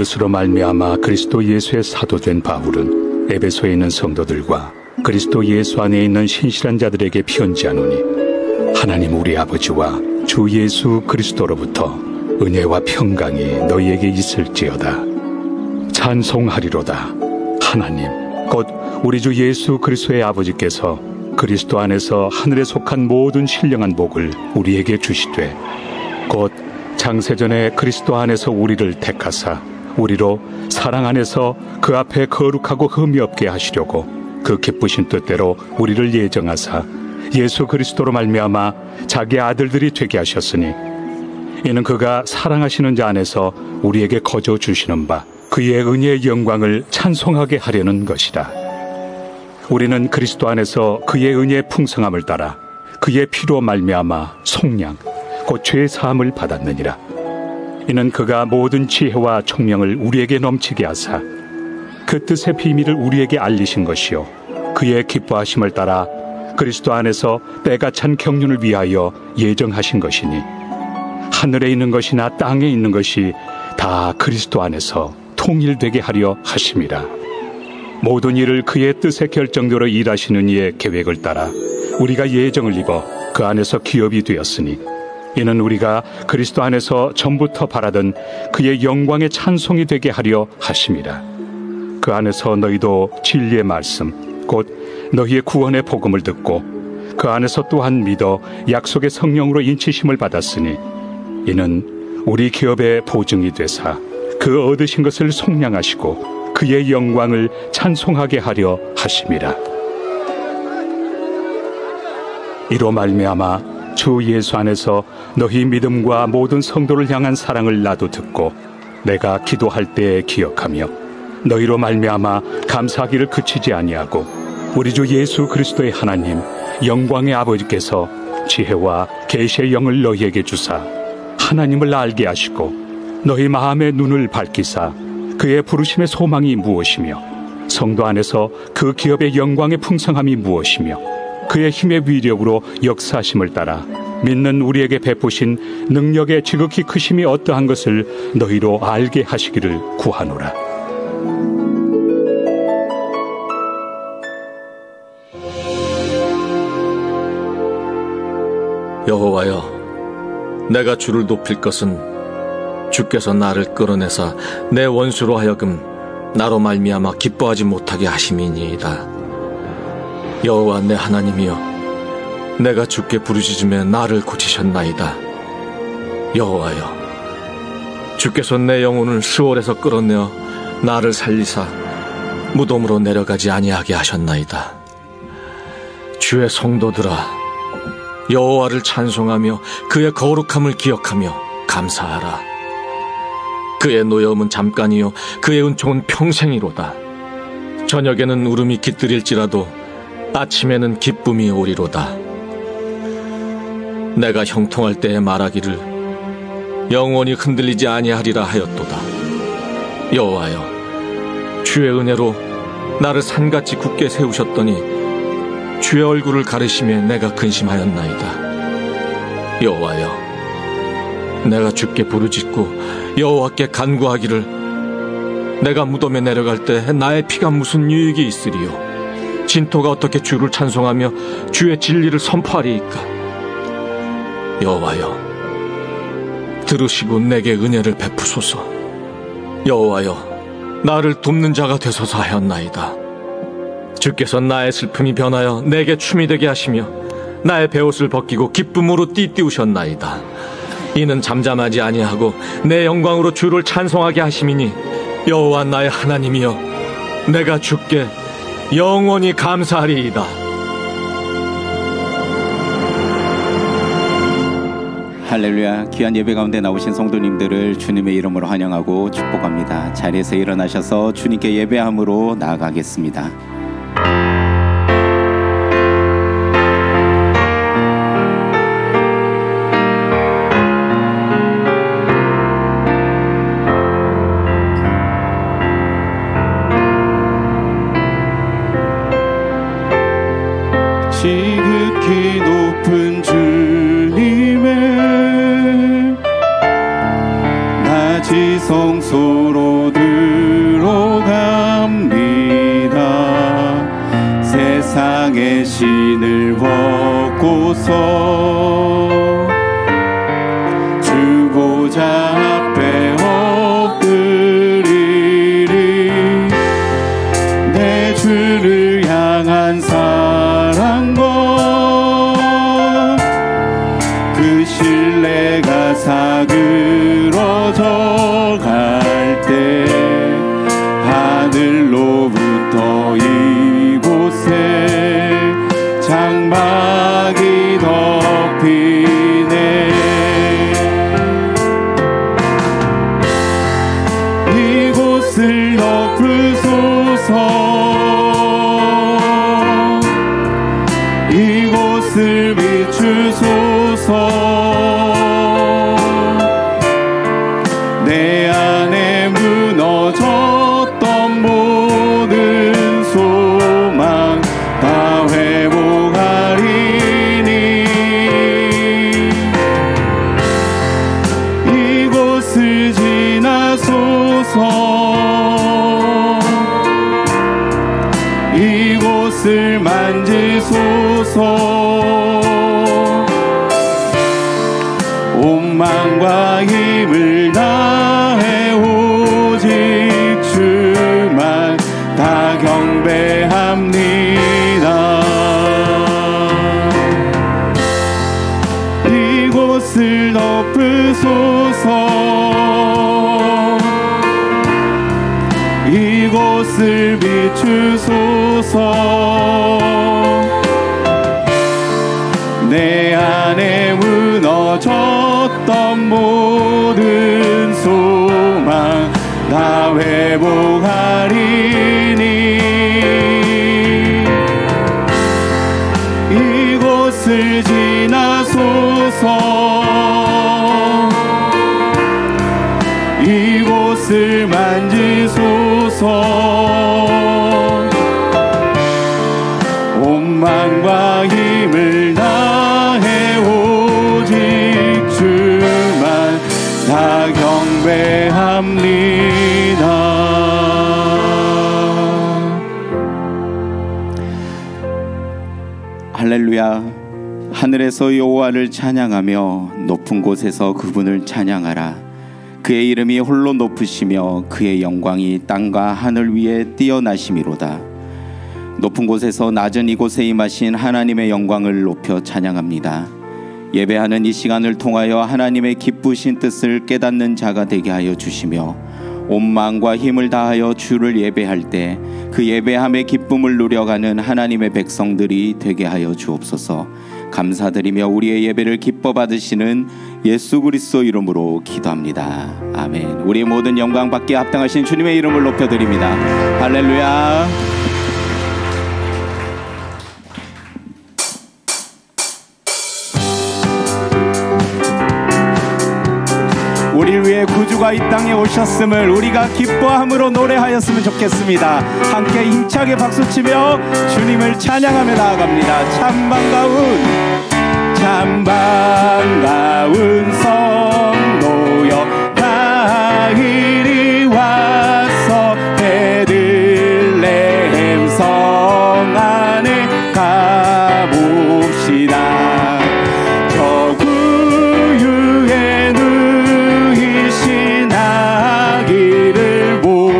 뜻으로 말미암아 그리스도 예수의 사도된 바울은 에베소에 있는 성도들과 그리스도 예수 안에 있는 신실한 자들에게 편지하노니 하나님 우리 아버지와 주 예수 그리스도로부터 은혜와 평강이 너희에게 있을지어다. 찬송하리로다. 하나님 곧 우리 주 예수 그리스도의 아버지께서 그리스도 안에서 하늘에 속한 모든 신령한 복을 우리에게 주시되 곧 창세전에 그리스도 안에서 우리를 택하사 우리로 사랑 안에서 그 앞에 거룩하고 흠이 없게 하시려고 그 기쁘신 뜻대로 우리를 예정하사 예수 그리스도로 말미암아 자기 아들들이 되게 하셨으니 이는 그가 사랑하시는 자 안에서 우리에게 거저 주시는 바 그의 은혜의 영광을 찬송하게 하려는 것이라. 우리는 그리스도 안에서 그의 은혜의 풍성함을 따라 그의 피로 말미암아 속량 곧 죄의 사함을 받았느니라. 이는 그가 모든 지혜와 총명을 우리에게 넘치게 하사 그 뜻의 비밀을 우리에게 알리신 것이요 그의 기뻐하심을 따라 그리스도 안에서 때가 찬 경륜을 위하여 예정하신 것이니 하늘에 있는 것이나 땅에 있는 것이 다 그리스도 안에서 통일되게 하려 하심이라. 모든 일을 그의 뜻의 결정대로 일하시는 이의 계획을 따라 우리가 예정을 입어 그 안에서 기업이 되었으니 이는 우리가 그리스도 안에서 전부터 바라던 그의 영광의 찬송이 되게 하려 하심이라. 그 안에서 너희도 진리의 말씀 곧 너희의 구원의 복음을 듣고 그 안에서 또한 믿어 약속의 성령으로 인치심을 받았으니 이는 우리 기업의 보증이 되사 그 얻으신 것을 속량하시고 그의 영광을 찬송하게 하려 하심이라. 이로 말미암아 주 예수 안에서 너희 믿음과 모든 성도를 향한 사랑을 나도 듣고 내가 기도할 때에 기억하며 너희로 말미암아 감사하기를 그치지 아니하고 우리 주 예수 그리스도의 하나님 영광의 아버지께서 지혜와 계시의 영을 너희에게 주사 하나님을 알게 하시고 너희 마음의 눈을 밝히사 그의 부르심의 소망이 무엇이며 성도 안에서 그 기업의 영광의 풍성함이 무엇이며 그의 힘의 위력으로 역사하심을 따라 믿는 우리에게 베푸신 능력의 지극히 크심이 어떠한 것을 너희로 알게 하시기를 구하노라. 여호와여, 내가 주를 높일 것은 주께서 나를 끌어내사 내 원수로 하여금 나로 말미암아 기뻐하지 못하게 하심이니이다. 여호와 내 하나님이여, 내가 주께 부르짖음에 나를 고치셨나이다. 여호와여, 주께서 내 영혼을 스올에서 끌어내어 나를 살리사 무덤으로 내려가지 아니하게 하셨나이다. 주의 성도들아, 여호와를 찬송하며 그의 거룩함을 기억하며 감사하라. 그의 노여움은 잠깐이요 그의 은총은 평생이로다. 저녁에는 울음이 깃들일지라도 아침에는 기쁨이 오리로다. 내가 형통할 때에 말하기를 영원히 흔들리지 아니하리라 하였도다. 여호와여, 주의 은혜로 나를 산같이 굳게 세우셨더니 주의 얼굴을 가리심에 내가 근심하였나이다. 여호와여, 내가 주께 부르짖고 여호와께 간구하기를 내가 무덤에 내려갈 때 나의 피가 무슨 유익이 있으리요? 진토가 어떻게 주를 찬송하며 주의 진리를 선포하리이까? 여호와여, 들으시고 내게 은혜를 베푸소서. 여호와여, 나를 돕는 자가 되소서 하였나이다. 주께서 나의 슬픔이 변하여 내게 춤이 되게 하시며 나의 베옷을 벗기고 기쁨으로 띠띠우셨나이다. 이는 잠잠하지 아니하고 내 영광으로 주를 찬송하게 하심이니 여호와 나의 하나님이여, 내가 주께 영원히 감사하리이다. 할렐루야. 귀한 예배 가운데 나오신 성도님들을 주님의 이름으로 환영하고 축복합니다. 자리에서 일어나셔서 주님께 예배함으로 나아가겠습니다. 지극히 높은 주님의 나 지성소로 세상의 신을 벗고서 주 보좌 앞에 엎드리리. 내 주를 향한 사랑과 그 신뢰가 사그러져 갈 때 하늘로부터 이곳에 장막이 덮이네. 이곳을 덮으소서. 이곳을 비추소서. 내 안에 무너졌던 모든 소망 다 회복하리니. 이곳을 지나소서. 이곳을 만지소서. 온 마음과 힘을 다해 오직 주만 다 경배합니다. 이곳을 덮으소서. 이곳을 비추소서. 내 안에 무너졌던 모든 소망 다 회복하리니. 이곳을 지나소서. 이곳을 만지소서. 온 마음과 힘을 다해 오직 주만 다 경배합니다. 할렐루야. 하늘에서 여호와를 찬양하며 높은 곳에서 그분을 찬양하라. 그의 이름이 홀로 높으시며 그의 영광이 땅과 하늘 위에 뛰어나심이로다. 높은 곳에서 낮은 이곳에 임하신 하나님의 영광을 높여 찬양합니다. 예배하는 이 시간을 통하여 하나님의 기쁘신 뜻을 깨닫는 자가 되게 하여 주시며 온 마음과 힘을 다하여 주를 예배할 때 그 예배함의 기쁨을 누려가는 하나님의 백성들이 되게 하여 주옵소서. 감사드리며 우리의 예배를 기뻐 받으시는 예수 그리스도 이름으로 기도합니다. 아멘. 우리의 모든 영광 받기에 합당하신 주님의 이름을 높여드립니다. 할렐루야. 우리를 위해 구주가 이 땅에 오셨음을 우리가 기뻐함으로 노래하였으면 좋겠습니다. 함께 힘차게 박수치며 주님을 찬양하며 나아갑니다. 참 반가운 성도여 다 이리 와서 베들레헴 성 안에 가봅시다. 저 구유에 누이신 아기를 보고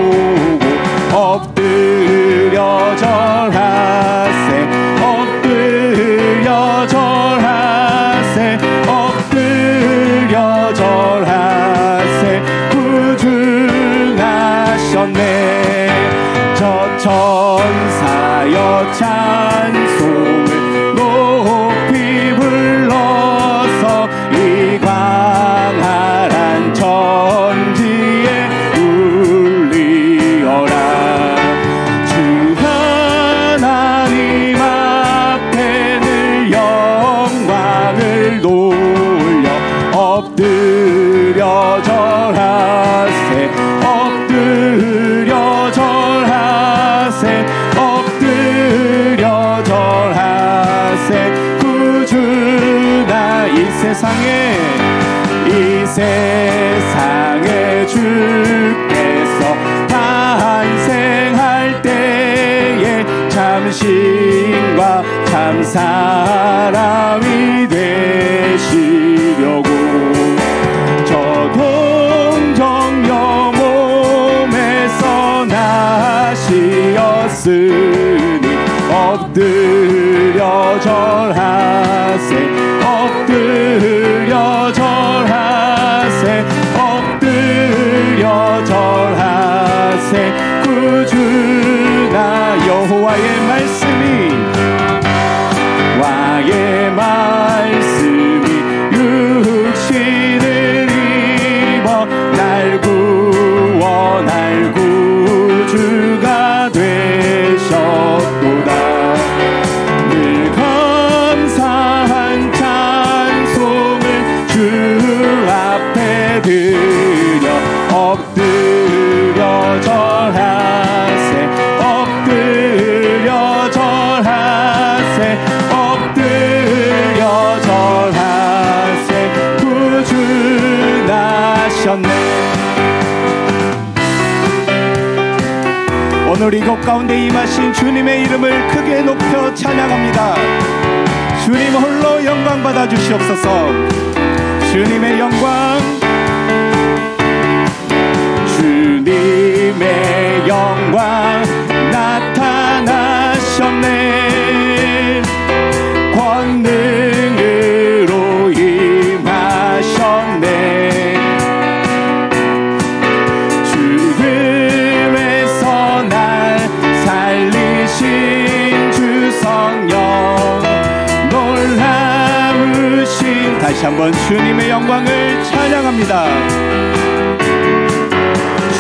엎드려 절하세. 엎드려 절하세. 엎드려 절하세. 구중하셨네. 저 천사여 찬송을 높이 불러서 이 광활한 천지에 울리어라. 주 하나님 앞에 늘 영광을 돌려 엎드려 절하세. 엎드려 절하세. 엎드려 절하세. 구주나 이 세상에 주께서 탄생할 때에 참 신기하시네. 사람이 되시려고 저 동정녀 몸에서 나시었으니 엎드려 절하세 엎드려 절하세 엎드려 절하세 구주나 여호와의 말씀이 와의 말씀이 육신을 입어 날 구워 날 구주가 되셨도다 늘 감사한 찬송을 주 앞에 드려 엎드려 절하세 엎드려 절하세 엎드려 절하세 구주 나셨네. 오늘 이곳 가운데 임하신 주님의 이름을 크게 높여 찬양합니다. 주님 홀로 영광 받아 주시옵소서. 주님의 영광 주님의 영광 나타나셨네. 권능으로 임하셨네. 죽음에서 날 살리신 주 성령 놀라우신 다시 한번 주님의 영광을 찬양합니다.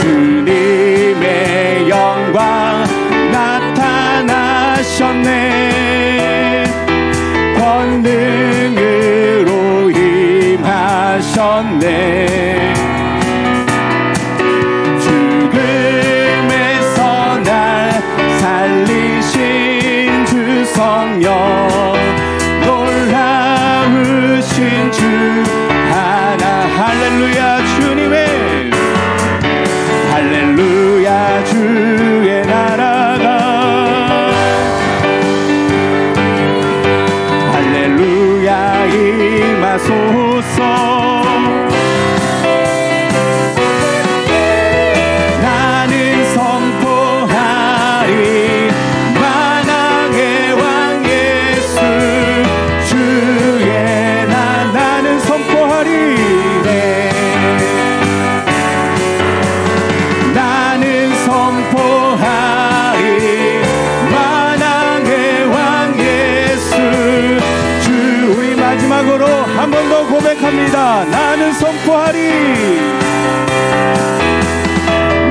주님의 영광 나타나셨네. 권능으로 임하셨네. 죽음에서 날 살리신 주 성령 놀라우신 주 하나 할렐루야 주님의 할렐루야 주의 나라가 할렐루야 임하소서. 나는 선포하리 만왕의 왕 예수 주의 나는 선포하리 나는 선포하리 만왕의 왕 예수 주. 우리 마지막으로 한 번 더 고백합니다. 나는 선포하리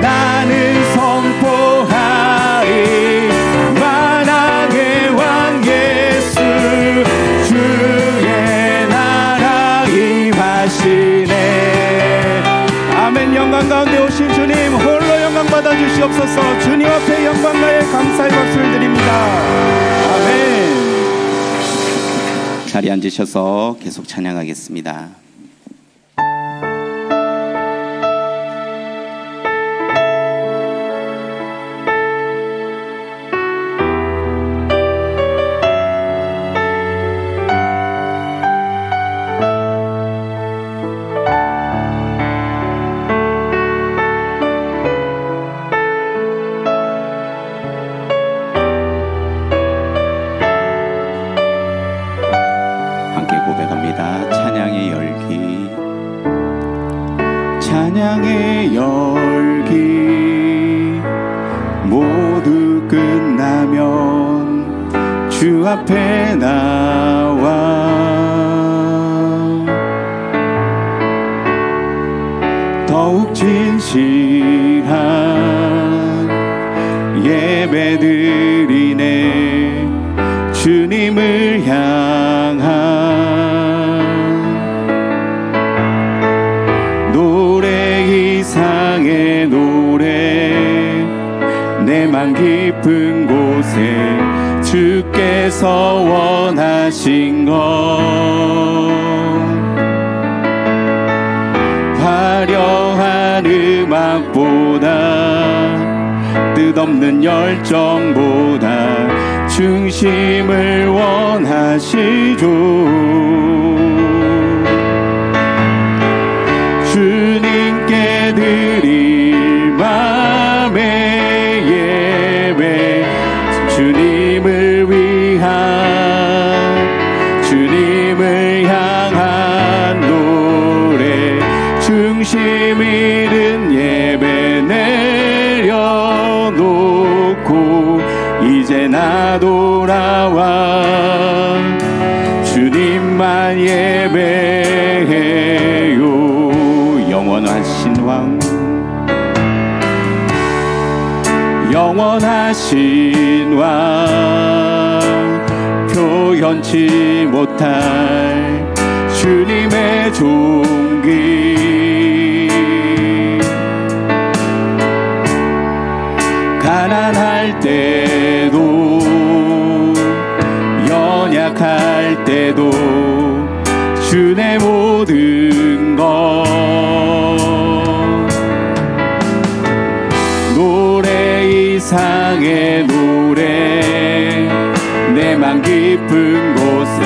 나는 선포하리 만왕의 왕 예수 주의 나라 임하시네. 아멘. 영광 가운데 오신 주님 홀로 영광 받아 주시옵소서. 주님 앞에 영광과 감사의 박수를 드립니다. 아멘. 자리에 앉으셔서 계속 찬양하겠습니다. 찬양의 열기 모두 끝나면 주 앞에 나와 더욱 진실한 예배 드리네. 주님을 향한 이상의 노래 내 맘 깊은 곳에 주께서 원하신 것 화려한 음악보다 뜻없는 열정보다 중심을 원하시죠. 주님께 드릴 맘의 예배, 주님을 위한, 주님을 향한 노래, 중심 잃은 예배 내려놓고 이제 나 돌아와 주님만 예배해요. 영원하신 왕, 영원하신 왕, 표현치 못할 주님의 존귀, 가난할 때도 연약할 때도 주의 모든 것, 노래 이상의 노래, 내 맘 깊은 곳에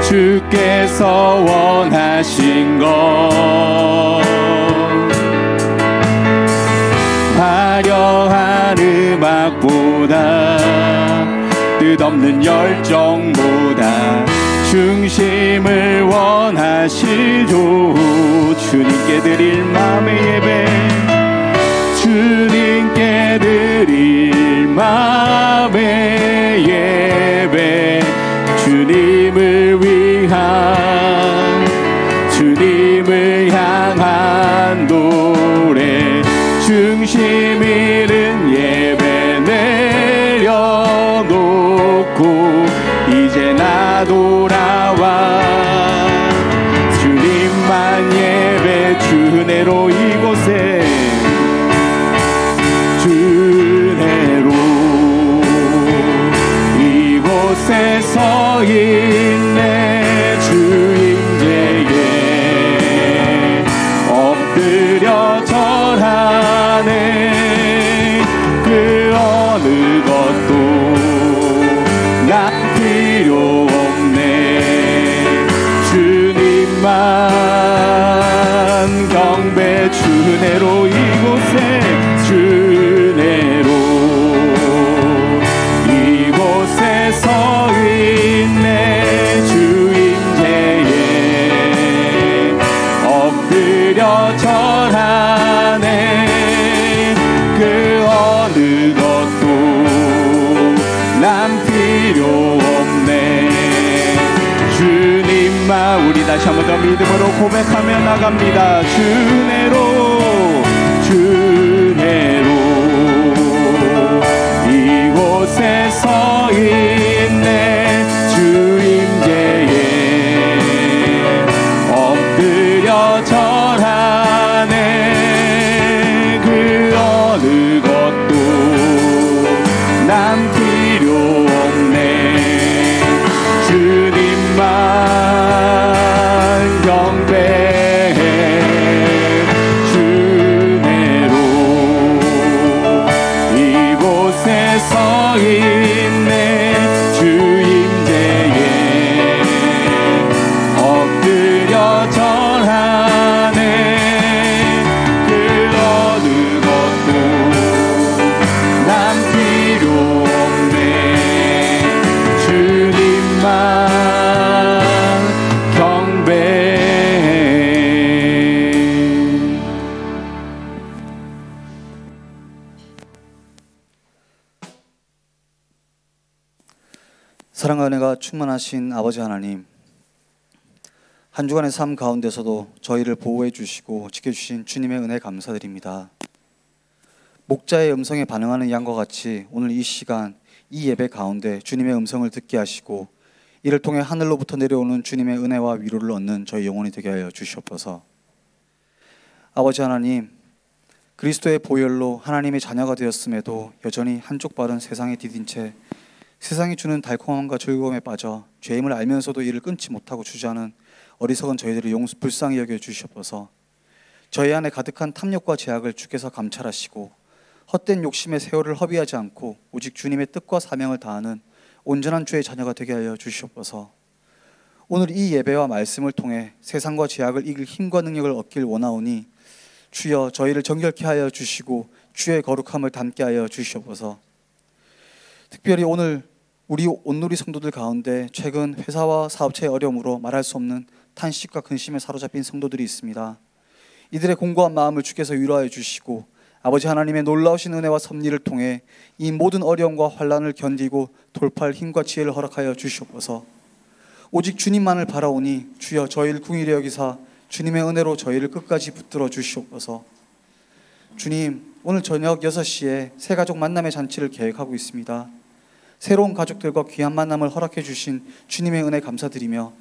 주께서 원하신 것, 화려한 음악보다 뜻없는 열정보다 중심을 원하시죠. 주님께 드릴 맘의 예배, 주님께 드릴 맘의 예배, 주님을 위한, 주님을 향한 노래, 중심 잃은 예배 내려놓고 이제 나 돌아와 주님만 예배, 주내로 이곳에, 주내로 이곳에 서 있네. 주임제에 엎드려 절하네. 그 어느 것도 난 필요 없네. 주님만 경배, 주내로 이곳에, 주내로 이곳에 서 있네. 주임제에 엎드려 절하네. 그 어느 것도 난 필요 없네. 주님만, 우리 다시 한번 더 믿음으로 고백하며 나갑니다. 주내로, 주내로 이곳에 서 있네. 주임제에 엎드려 절하네. 그 어느 것도 난 필요 없네. 주님만 경배해. 주내로 이곳에 서 있네. 주임제에 엎드려 절하네. 그 어느 것도 난 필요 없네. 주님만 경배해. 사랑과 은혜가 충만하신 아버지 하나님, 한 주간의 삶 가운데서도 저희를 보호해 주시고 지켜주신 주님의 은혜 감사드립니다. 목자의 음성에 반응하는 양과 같이 오늘 이 시간 이 예배 가운데 주님의 음성을 듣게 하시고 이를 통해 하늘로부터 내려오는 주님의 은혜와 위로를 얻는 저희 영혼이 되게 하여 주시옵소서. 아버지 하나님, 그리스도의 보혈로 하나님의 자녀가 되었음에도 여전히 한쪽 발은 세상에 디딘 채 세상이 주는 달콤함과 즐거움에 빠져 죄임을 알면서도 이를 끊지 못하고 주저하는 어리석은 저희들을 불쌍히 여겨 주시옵소서. 저희 안에 가득한 탐욕과 죄악을 주께서 감찰하시고 헛된 욕심의 세월을 허비하지 않고 오직 주님의 뜻과 사명을 다하는 온전한 주의 자녀가 되게 하여 주시옵소서. 오늘 이 예배와 말씀을 통해 세상과 죄악을 이길 힘과 능력을 얻길 원하오니 주여 저희를 정결케 하여 주시고 주의 거룩함을 담게 하여 주시옵소서. 특별히 오늘 우리 온누리 성도들 가운데 최근 회사와 사업체의 어려움으로 말할 수 없는 탄식과 근심에 사로잡힌 성도들이 있습니다. 이들의 공고한 마음을 주께서 위로하여 주시고 아버지 하나님의 놀라우신 은혜와 섭리를 통해 이 모든 어려움과 환난을 견디고 돌파할 힘과 지혜를 허락하여 주시옵소서. 오직 주님만을 바라오니 주여 저희를 궁일히 여기사 주님의 은혜로 저희를 끝까지 붙들어 주시옵소서. 주님, 오늘 저녁 6시에 새가족 만남의 잔치를 계획하고 있습니다. 새로운 가족들과 귀한 만남을 허락해 주신 주님의 은혜 감사드리며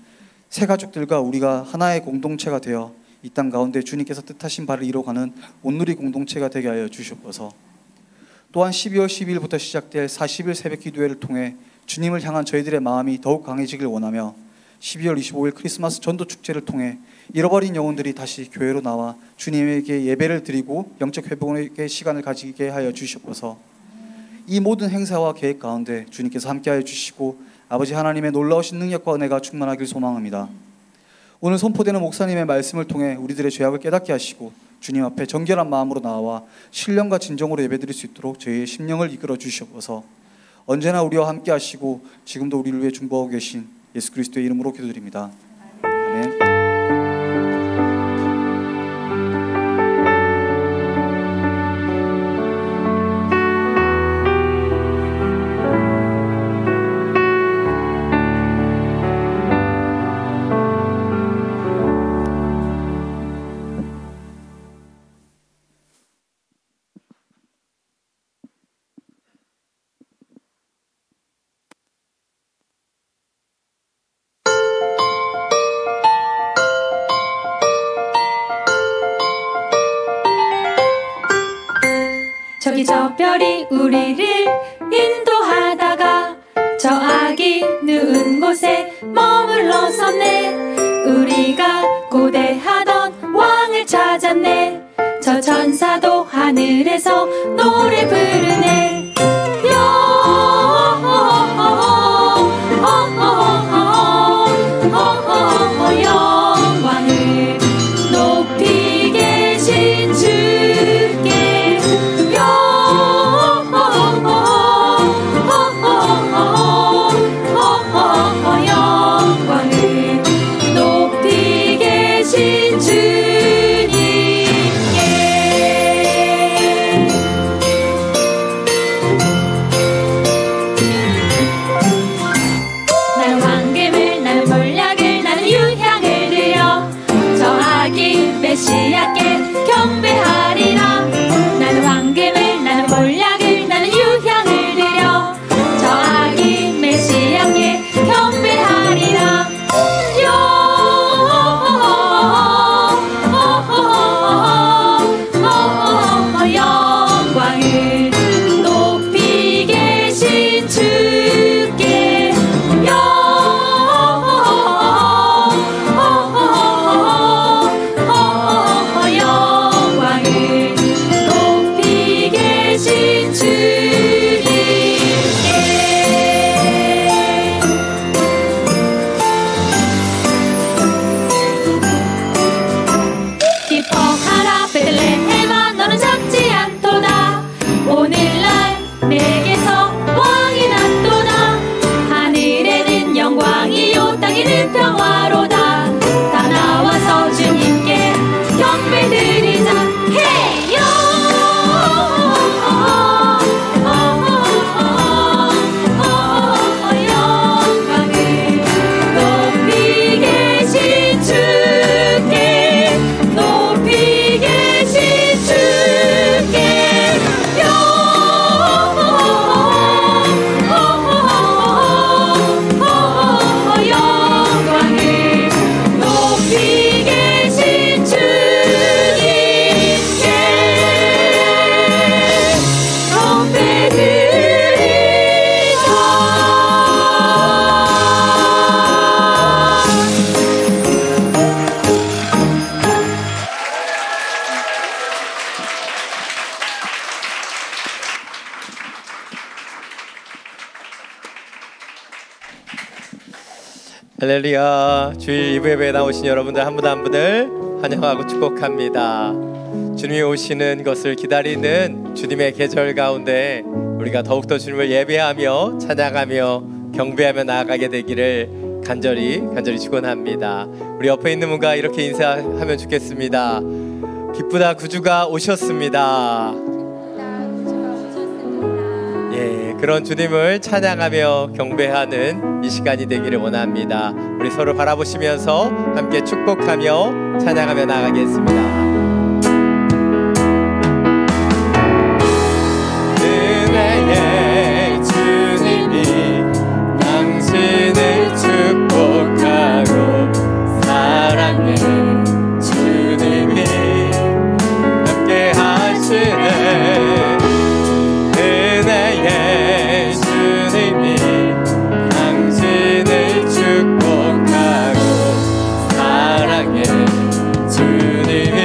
새가족들과 우리가 하나의 공동체가 되어 이 땅 가운데 주님께서 뜻하신 바를 이뤄가는 온누리 공동체가 되게 하여 주시옵소서. 또한 12월 12일부터 시작될 40일 새벽 기도회를 통해 주님을 향한 저희들의 마음이 더욱 강해지길 원하며 12월 25일 크리스마스 전도 축제를 통해 잃어버린 영혼들이 다시 교회로 나와 주님에게 예배를 드리고 영적 회복의 시간을 가지게 하여 주시옵소서. 이 모든 행사와 계획 가운데 주님께서 함께하여 주시고 아버지 하나님의 놀라우신 능력과 은혜가 충만하길 소망합니다. 오늘 선포되는 목사님의 말씀을 통해 우리들의 죄악을 깨닫게 하시고 주님 앞에 정결한 마음으로 나와 신령과 진정으로 예배드릴 수 있도록 저희의 심령을 이끌어 주시옵소서. 언제나 우리와 함께 하시고 지금도 우리를 위해 중보하고 계신 예수 그리스도의 이름으로 기도드립니다. 아멘. 저기 저 별이 우리를 인도하다가 저 아기 누운 곳에 머물러섰네. 우리가 고대하던 왕을 찾았네. 저 천사도 하늘에서 노래 부르네. 영광을 높이 계신 주께 영광을 높이 계신 주님께 할렐루야. 주일 2부 예배에 나오신 여러분들 한 분 한 분을 환영하고 축복합니다. 주님이 오시는 것을 기다리는 주님의 계절 가운데 우리가 더욱더 주님을 예배하며 찬양하며 경배하며 나아가게 되기를 간절히 축원합니다. 우리 옆에 있는 분과 이렇게 인사하면 좋겠습니다. 기쁘다 구주가 오셨습니다. 그런 주님을 찬양하며 경배하는 이 시간이 되기를 원합니다. 우리 서로 바라보시면서 함께 축복하며 찬양하며 나아가겠습니다. 은혜의 주님이 당신을 축복하고 사랑의 주님이 함께 하시네. 은혜의 주님이 당신을 축복하고 사랑의 주님이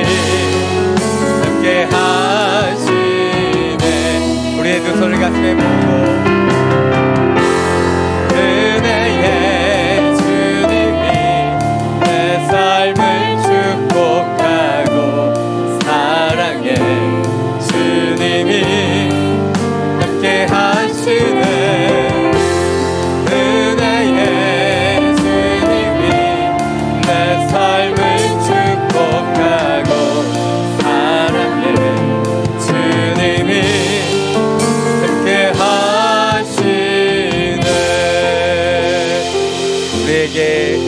함께 하시네. 우리의 두 손을 가슴에 모으고 은혜의 주님이 내 삶을 축복하고 사랑의 주님이 함께 하시네. 은혜의 주님이 내 삶을 축복하고 사랑의 주님이 함께 하시네. 우리에게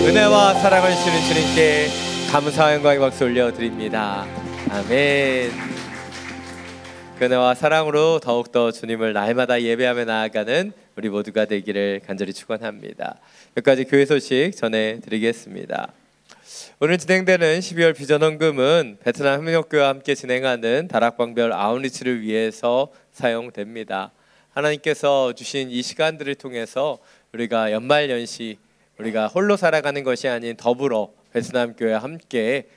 은혜와 사랑을 주시는 주님께 감사와 영광의 박수 올려드립니다. 아멘. 은혜와 사랑으로 더욱더 주님을 날마다 예배하며 나아가는 우리 모두가 되기를 간절히 축원합니다. 몇 가지 교회 소식 전해드리겠습니다. 오늘 진행되는 12월 비전 헌금은 베트남 협력교회와 함께 진행하는 다락방별 아웃리치를 위해서 사용됩니다. 하나님께서 주신 이 시간들을 통해서 우리가 연말연시 우리가 홀로 살아가는 것이 아닌 더불어 베트남 교회와 함께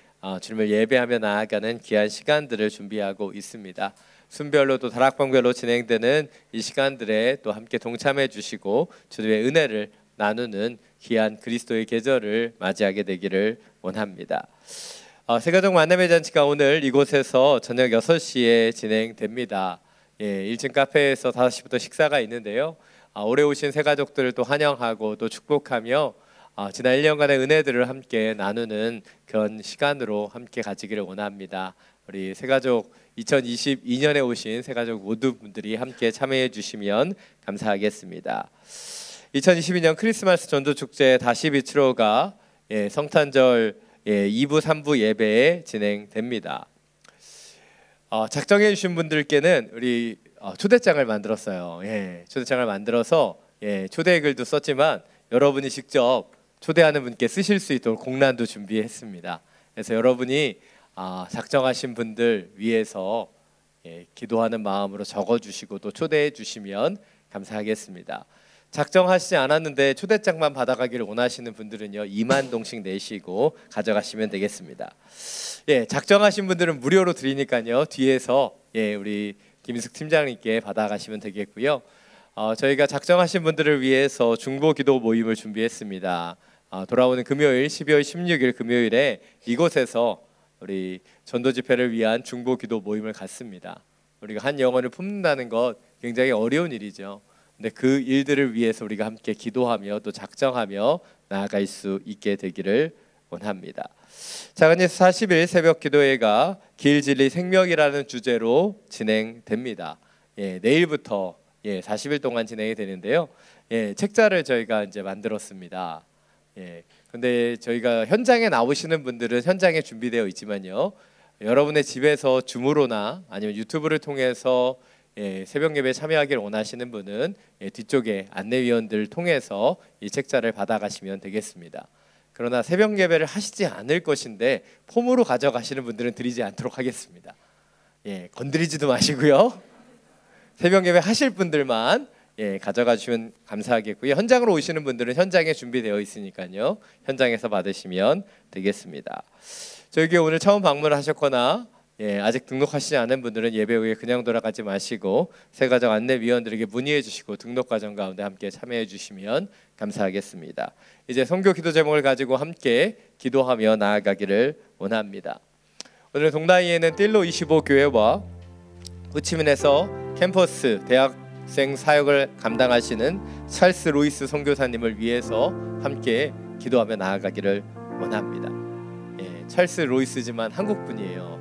주님을 예배하며 나아가는 귀한 시간들을 준비하고 있습니다. 순별로 또 다락방별로 진행되는 이 시간들에 또 함께 동참해 주시고 주님의 은혜를 나누는 귀한 그리스도의 계절을 맞이하게 되기를 원합니다. 새가족 만남의 잔치가 오늘 이곳에서 저녁 6시에 진행됩니다. 1층 카페에서 5시부터 식사가 있는데요. 올해 오신 새가족들을 또 환영하고 또 축복하며 지난 1년간의 은혜들을 함께 나누는 그런 시간으로 함께 가지기를 원합니다. 우리 새가족 2022년에 오신 새가족 모두 분들이 함께 참여해 주시면 감사하겠습니다. 2022년 크리스마스 전도축제 다시 빛으로가 성탄절 2부 3부 예배에 진행됩니다. 작정해 주신 분들께는 우리 초대장을 만들었어요. 초대장을 만들어서 초대의 글도 썼지만 여러분이 직접 초대하는 분께 쓰실 수 있도록 공란도 준비했습니다. 그래서 여러분이 작정하신 분들 위해서 기도하는 마음으로 적어주시고 또 초대해 주시면 감사하겠습니다. 작정하시지 않았는데 초대장만 받아가기를 원하시는 분들은요 2만 동씩 내시고 가져가시면 되겠습니다. 작정하신 분들은 무료로 드리니까요 뒤에서 우리 김인숙 팀장님께 받아가시면 되겠고요. 저희가 작정하신 분들을 위해서 중보기도 모임을 준비했습니다. 돌아오는 금요일 12월 16일 금요일에 이곳에서 우리 전도 집회를 위한 중보기도 모임을 갖습니다. 우리가 한 영혼을 품는다는 것 굉장히 어려운 일이죠. 근데 그 일들을 위해서 우리가 함께 기도하며 또 작정하며 나아갈 수 있게 되기를 원합니다. 작은예수 40일 새벽 기도회가 길 진리 생명이라는 주제로 진행됩니다. 내일부터 40일 동안 진행이 되는데요. 책자를 저희가 이제 만들었습니다. 근데 저희가 현장에 나오시는 분들은 현장에 준비되어 있지만요. 여러분의 집에서 줌으로나 아니면 유튜브를 통해서 새벽 예배에 참여하기를 원하시는 분은 뒤쪽에 안내위원들을 통해서 이 책자를 받아가시면 되겠습니다. 그러나 새벽 예배를 하시지 않을 것인데 폼으로 가져가시는 분들은 드리지 않도록 하겠습니다. 건드리지도 마시고요. 새벽 예배 하실 분들만 가져가 주시면 감사하겠고요. 현장으로 오시는 분들은 현장에 준비되어 있으니까요. 현장에서 받으시면 되겠습니다. 저희 교회 오늘 처음 방문하셨거나 아직 등록하시지 않은 분들은 예배 후에 그냥 돌아가지 마시고 새가정 안내위원들에게 문의해 주시고 등록 과정 가운데 함께 참여해 주시면 감사하겠습니다. 이제 선교 기도 제목을 가지고 함께 기도하며 나아가기를 원합니다. 오늘 동나이에는 띨로 25교회와 호치민에서 캠퍼스 대학생 사역을 감당하시는 찰스 로이스 선교사님을 위해서 함께 기도하며 나아가기를 원합니다. 찰스 로이스지만 한국분이에요.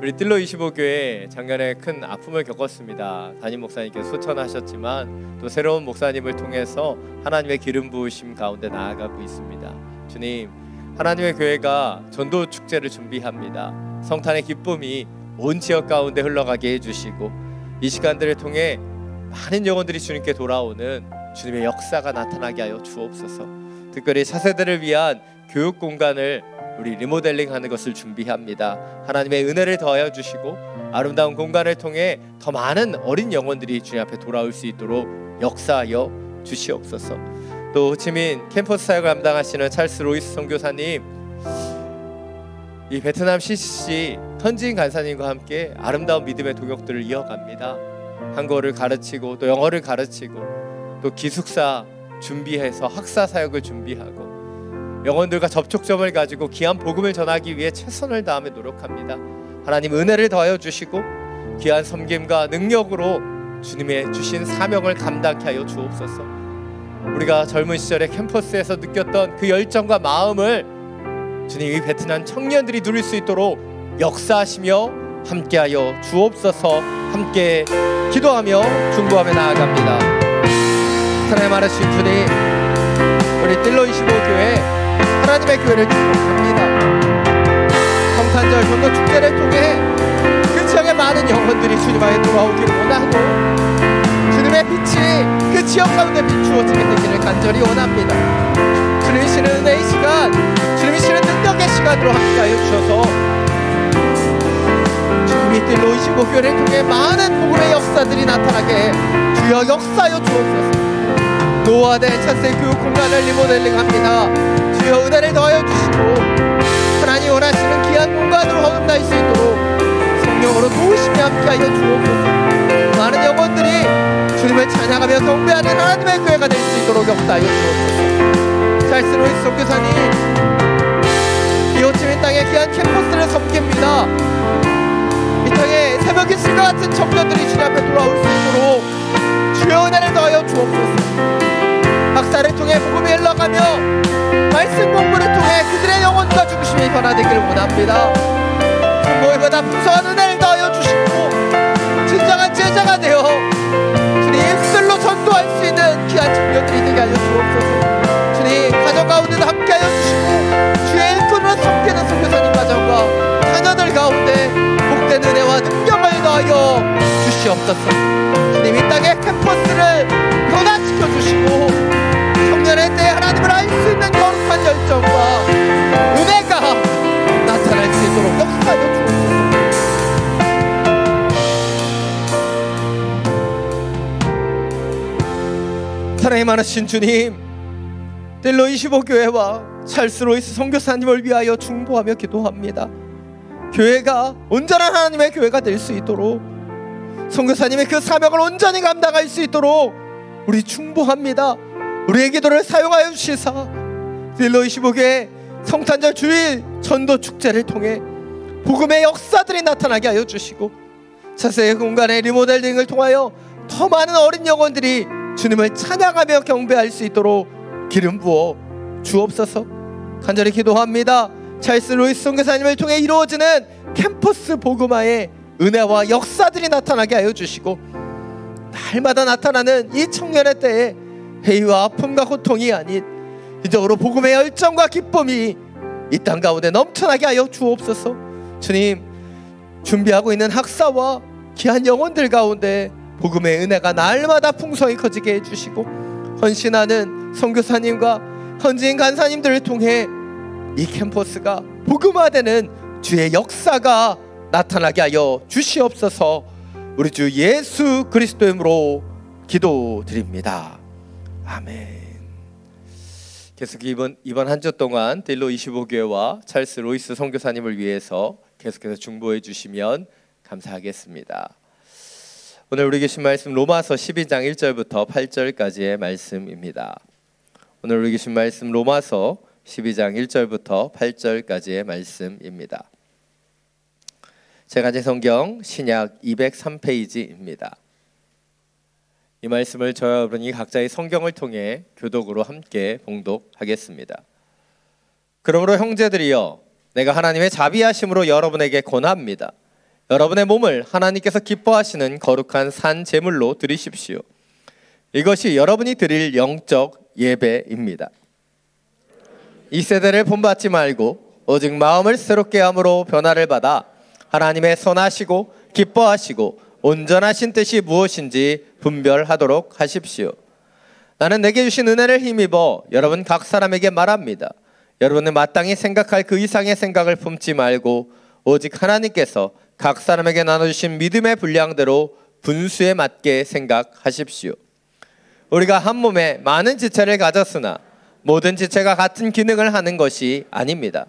우리 띨로 25교회 작년에 큰 아픔을 겪었습니다. 담임 목사님께서 소천하셨지만 또 새로운 목사님을 통해서 하나님의 기름 부으심 가운데 나아가고 있습니다. 주님, 하나님의 교회가 전도 축제를 준비합니다. 성탄의 기쁨이 온 지역 가운데 흘러가게 해주시고 이 시간들을 통해 많은 영혼들이 주님께 돌아오는 주님의 역사가 나타나게 하여 주옵소서. 특별히 차세대를 위한 교육 공간을 우리 리모델링하는 것을 준비합니다. 하나님의 은혜를 더하여 주시고 아름다운 공간을 통해 더 많은 어린 영혼들이 주님 앞에 돌아올 수 있도록 역사하여 주시옵소서. 또 호치민 캠퍼스 사역을 감당하시는 찰스 로이스 선교사님, 이 베트남 CCC 현지인 간사님과 함께 아름다운 믿음의 동역들을 이어갑니다. 한국어를 가르치고 또 영어를 가르치고 또 기숙사 준비해서 학사 사역을 준비하고 영혼들과 접촉점을 가지고 귀한 복음을 전하기 위해 최선을 다하며 노력합니다. 하나님 은혜를 더하여 주시고 귀한 섬김과 능력으로 주님의 주신 사명을 감당케 하여 주옵소서. 우리가 젊은 시절에 캠퍼스에서 느꼈던 그 열정과 마음을 주님 이 베트남 청년들이 누릴 수 있도록 역사하시며 함께하여 주옵소서. 함께 기도하며 중보하며 나아갑니다. 하나님 많으신 주님, 우리 띨로 25교회 하나님의 교회를 축복합니다. 성탄절 전도 축제를 통해 그 지역의 많은 영혼들이 주님 앞에 돌아오기를 원하고 주님의 빛이 그 지역 가운데 비추어지게 되기를 간절히 원합니다. 주님이 시는 은혜의 시간, 주님이 시는 능력의 시간으로 함께하여 주셔서 주님이 띨로 25교회를 통해 많은 복음의 역사들이 나타나게 주여 역사하여 주옵소서. 노화된 차세의 교육 공간을 리모델링합니다. 주여 은혜를 더하여 주시고 하나님 원하시는 귀한 공간으로 거듭날 수 있도록 성령으로 도우시며 함께하여 주옵소서. 많은 영혼들이 주님을 찬양하며 경배하는 하나님의 교회가 될 수 있도록 역사하여 주옵소서. 찰스 로이스 선교사님, 이 호치민 땅의 귀한 캠퍼스를 섬깁니다. 이 땅에 새벽 이슬과 같은 청년들이 주님 앞에 돌아올 수 있도록 주여 은혜를 더하여 주옵소서. 박사를 통해 복음이 흘러가며 말씀 공부를 통해 그들의 영혼과 중심이 변화되기를 원합니다. 중보보다 풍성한 은혜를 더하여 주시고 진정한 제자가 되어 주님 입술로 전도할 수 있는 귀한 청년들이 되게 하여 주옵소서. 주님 가정 가운데도 함께하여 주시고 주의 일꾼으로 섬기는 선교사님 가정과 자녀들 가운데 복된 은혜와 능력을 더하여 주시옵소서. 주님 이 땅의 캠퍼스를 변화시켜 주시고 청년의 때에 하나님을 알 수 있는 거룩한 열정과 은혜가 나타날 수 있도록 역사하여 주옵소서. 사랑이 많으신 주님, 띨로 25교회와 찰스 로이스 선교사님을 위하여 중보하며 기도합니다. 교회가 온전한 하나님의 교회가 될 수 있도록 선교사님의 그 사명을 온전히 감당할 수 있도록 우리 중보합니다. 우리의 기도를 사용하여 주시사 띨로 25교회 성탄절 주일 전도 축제를 통해 복음의 역사들이 나타나게 하여 주시고 차세의 공간의 리모델링을 통하여 더 많은 어린 영혼들이 주님을 찬양하며 경배할 수 있도록 기름 부어 주옵소서. 간절히 기도합니다. 찰스 로이스 선교사님을 통해 이루어지는 캠퍼스 복음화의 은혜와 역사들이 나타나게 하여 주시고 날마다 나타나는 이 청년의 때에 회의와 아픔과 고통이 아닌 이적으로 복음의 열정과 기쁨이 이 땅 가운데 넘쳐나게 하여 주옵소서. 주님 준비하고 있는 학사와 귀한 영혼들 가운데 복음의 은혜가 날마다 풍성히 커지게 해주시고 헌신하는 선교사님과 현지인 간사님들을 통해 이 캠퍼스가 복음화되는 주의 역사가 나타나게 하여 주시옵소서. 우리 주 예수 그리스도의 이름으로 기도드립니다. 아멘. 계속 이번 한 주 동안 띨로 25교회와 찰스 로이스 선교사님을 위해서 계속해서 중보해 주시면 감사하겠습니다. 오늘 우리 계신 말씀 로마서 12장 1절부터 8절까지의 말씀입니다. 오늘 우리 계신 말씀 로마서 12장 1절부터 8절까지의 말씀입니다. 제가 가진 성경 신약 203페이지입니다. 이 말씀을 저와 여러분이 각자의 성경을 통해 교독으로 함께 봉독하겠습니다. 그러므로 형제들이여, 내가 하나님의 자비하심으로 여러분에게 권합니다. 여러분의 몸을 하나님께서 기뻐하시는 거룩한 산 제물로 드리십시오. 이것이 여러분이 드릴 영적 예배입니다. 이 세대를 본받지 말고 오직 마음을 새롭게 함으로 변화를 받아 하나님의 선하시고 기뻐하시고 온전하신 뜻이 무엇인지 분별하도록 하십시오. 나는 내게 주신 은혜를 힘입어 여러분 각 사람에게 말합니다. 여러분은 마땅히 생각할 그 이상의 생각을 품지 말고 오직 하나님께서 각 사람에게 나눠주신 믿음의 분량대로 분수에 맞게 생각하십시오. 우리가 한 몸에 많은 지체를 가졌으나 모든 지체가 같은 기능을 하는 것이 아닙니다.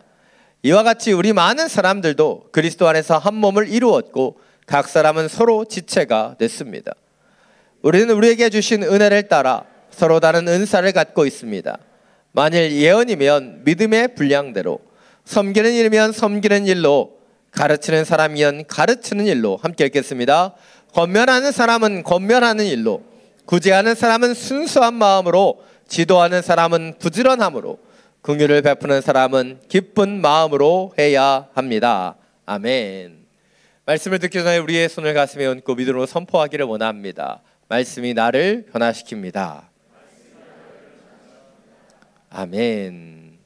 이와 같이 우리 많은 사람들도 그리스도 안에서 한 몸을 이루었고 각 사람은 서로 지체가 됐습니다. 우리는 우리에게 주신 은혜를 따라 서로 다른 은사를 갖고 있습니다. 만일 예언이면 믿음의 분량대로, 섬기는 일이면 섬기는 일로, 가르치는 사람이면 가르치는 일로. 함께 읽겠습니다. 권면하는 사람은 권면하는 일로, 구제하는 사람은 순수한 마음으로, 지도하는 사람은 부지런함으로, 긍휼을 베푸는 사람은 기쁜 마음으로 해야 합니다. 아멘. 말씀을 듣기 전에 우리의 손을 가슴에 얹고 믿음으로 선포하기를 원합니다. 말씀이 나를 변화시킵니다. 아멘.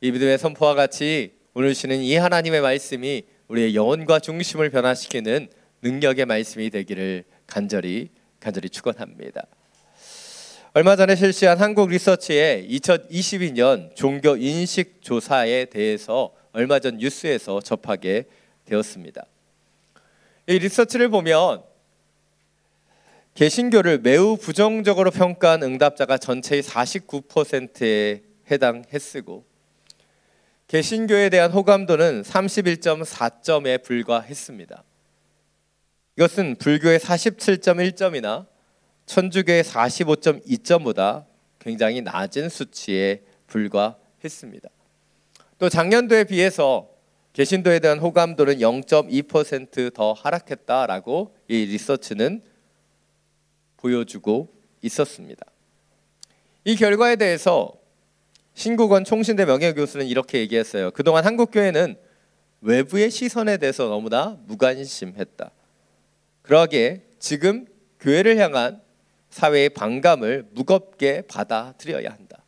이 믿음의 선포와 같이 오늘 주시는 이 하나님의 말씀이 우리의 영혼과 중심을 변화시키는 능력의 말씀이 되기를 간절히 축원합니다. 얼마 전에 실시한 한국 리서치의 2022년 종교 인식 조사에 대해서 얼마 전 뉴스에서 접하게 되었습니다. 이 리서치를 보면 개신교를 매우 부정적으로 평가한 응답자가 전체의 49%에 해당했으고 개신교에 대한 호감도는 31.4점에 불과했습니다. 이것은 불교의 47.1점이나 천주교의 45.2점보다 굉장히 낮은 수치에 불과했습니다. 또 작년도에 비해서 개신도에 대한 호감도는 0.2% 더 하락했다라고 이 리서치는 보여주고 있었습니다. 이 결과에 대해서 신국원 총신대 명예교수는 이렇게 얘기했어요. 그동안 한국교회는 외부의 시선에 대해서 너무나 무관심했다. 그러기에 지금 교회를 향한 사회의 반감을 무겁게 받아들여야 한다.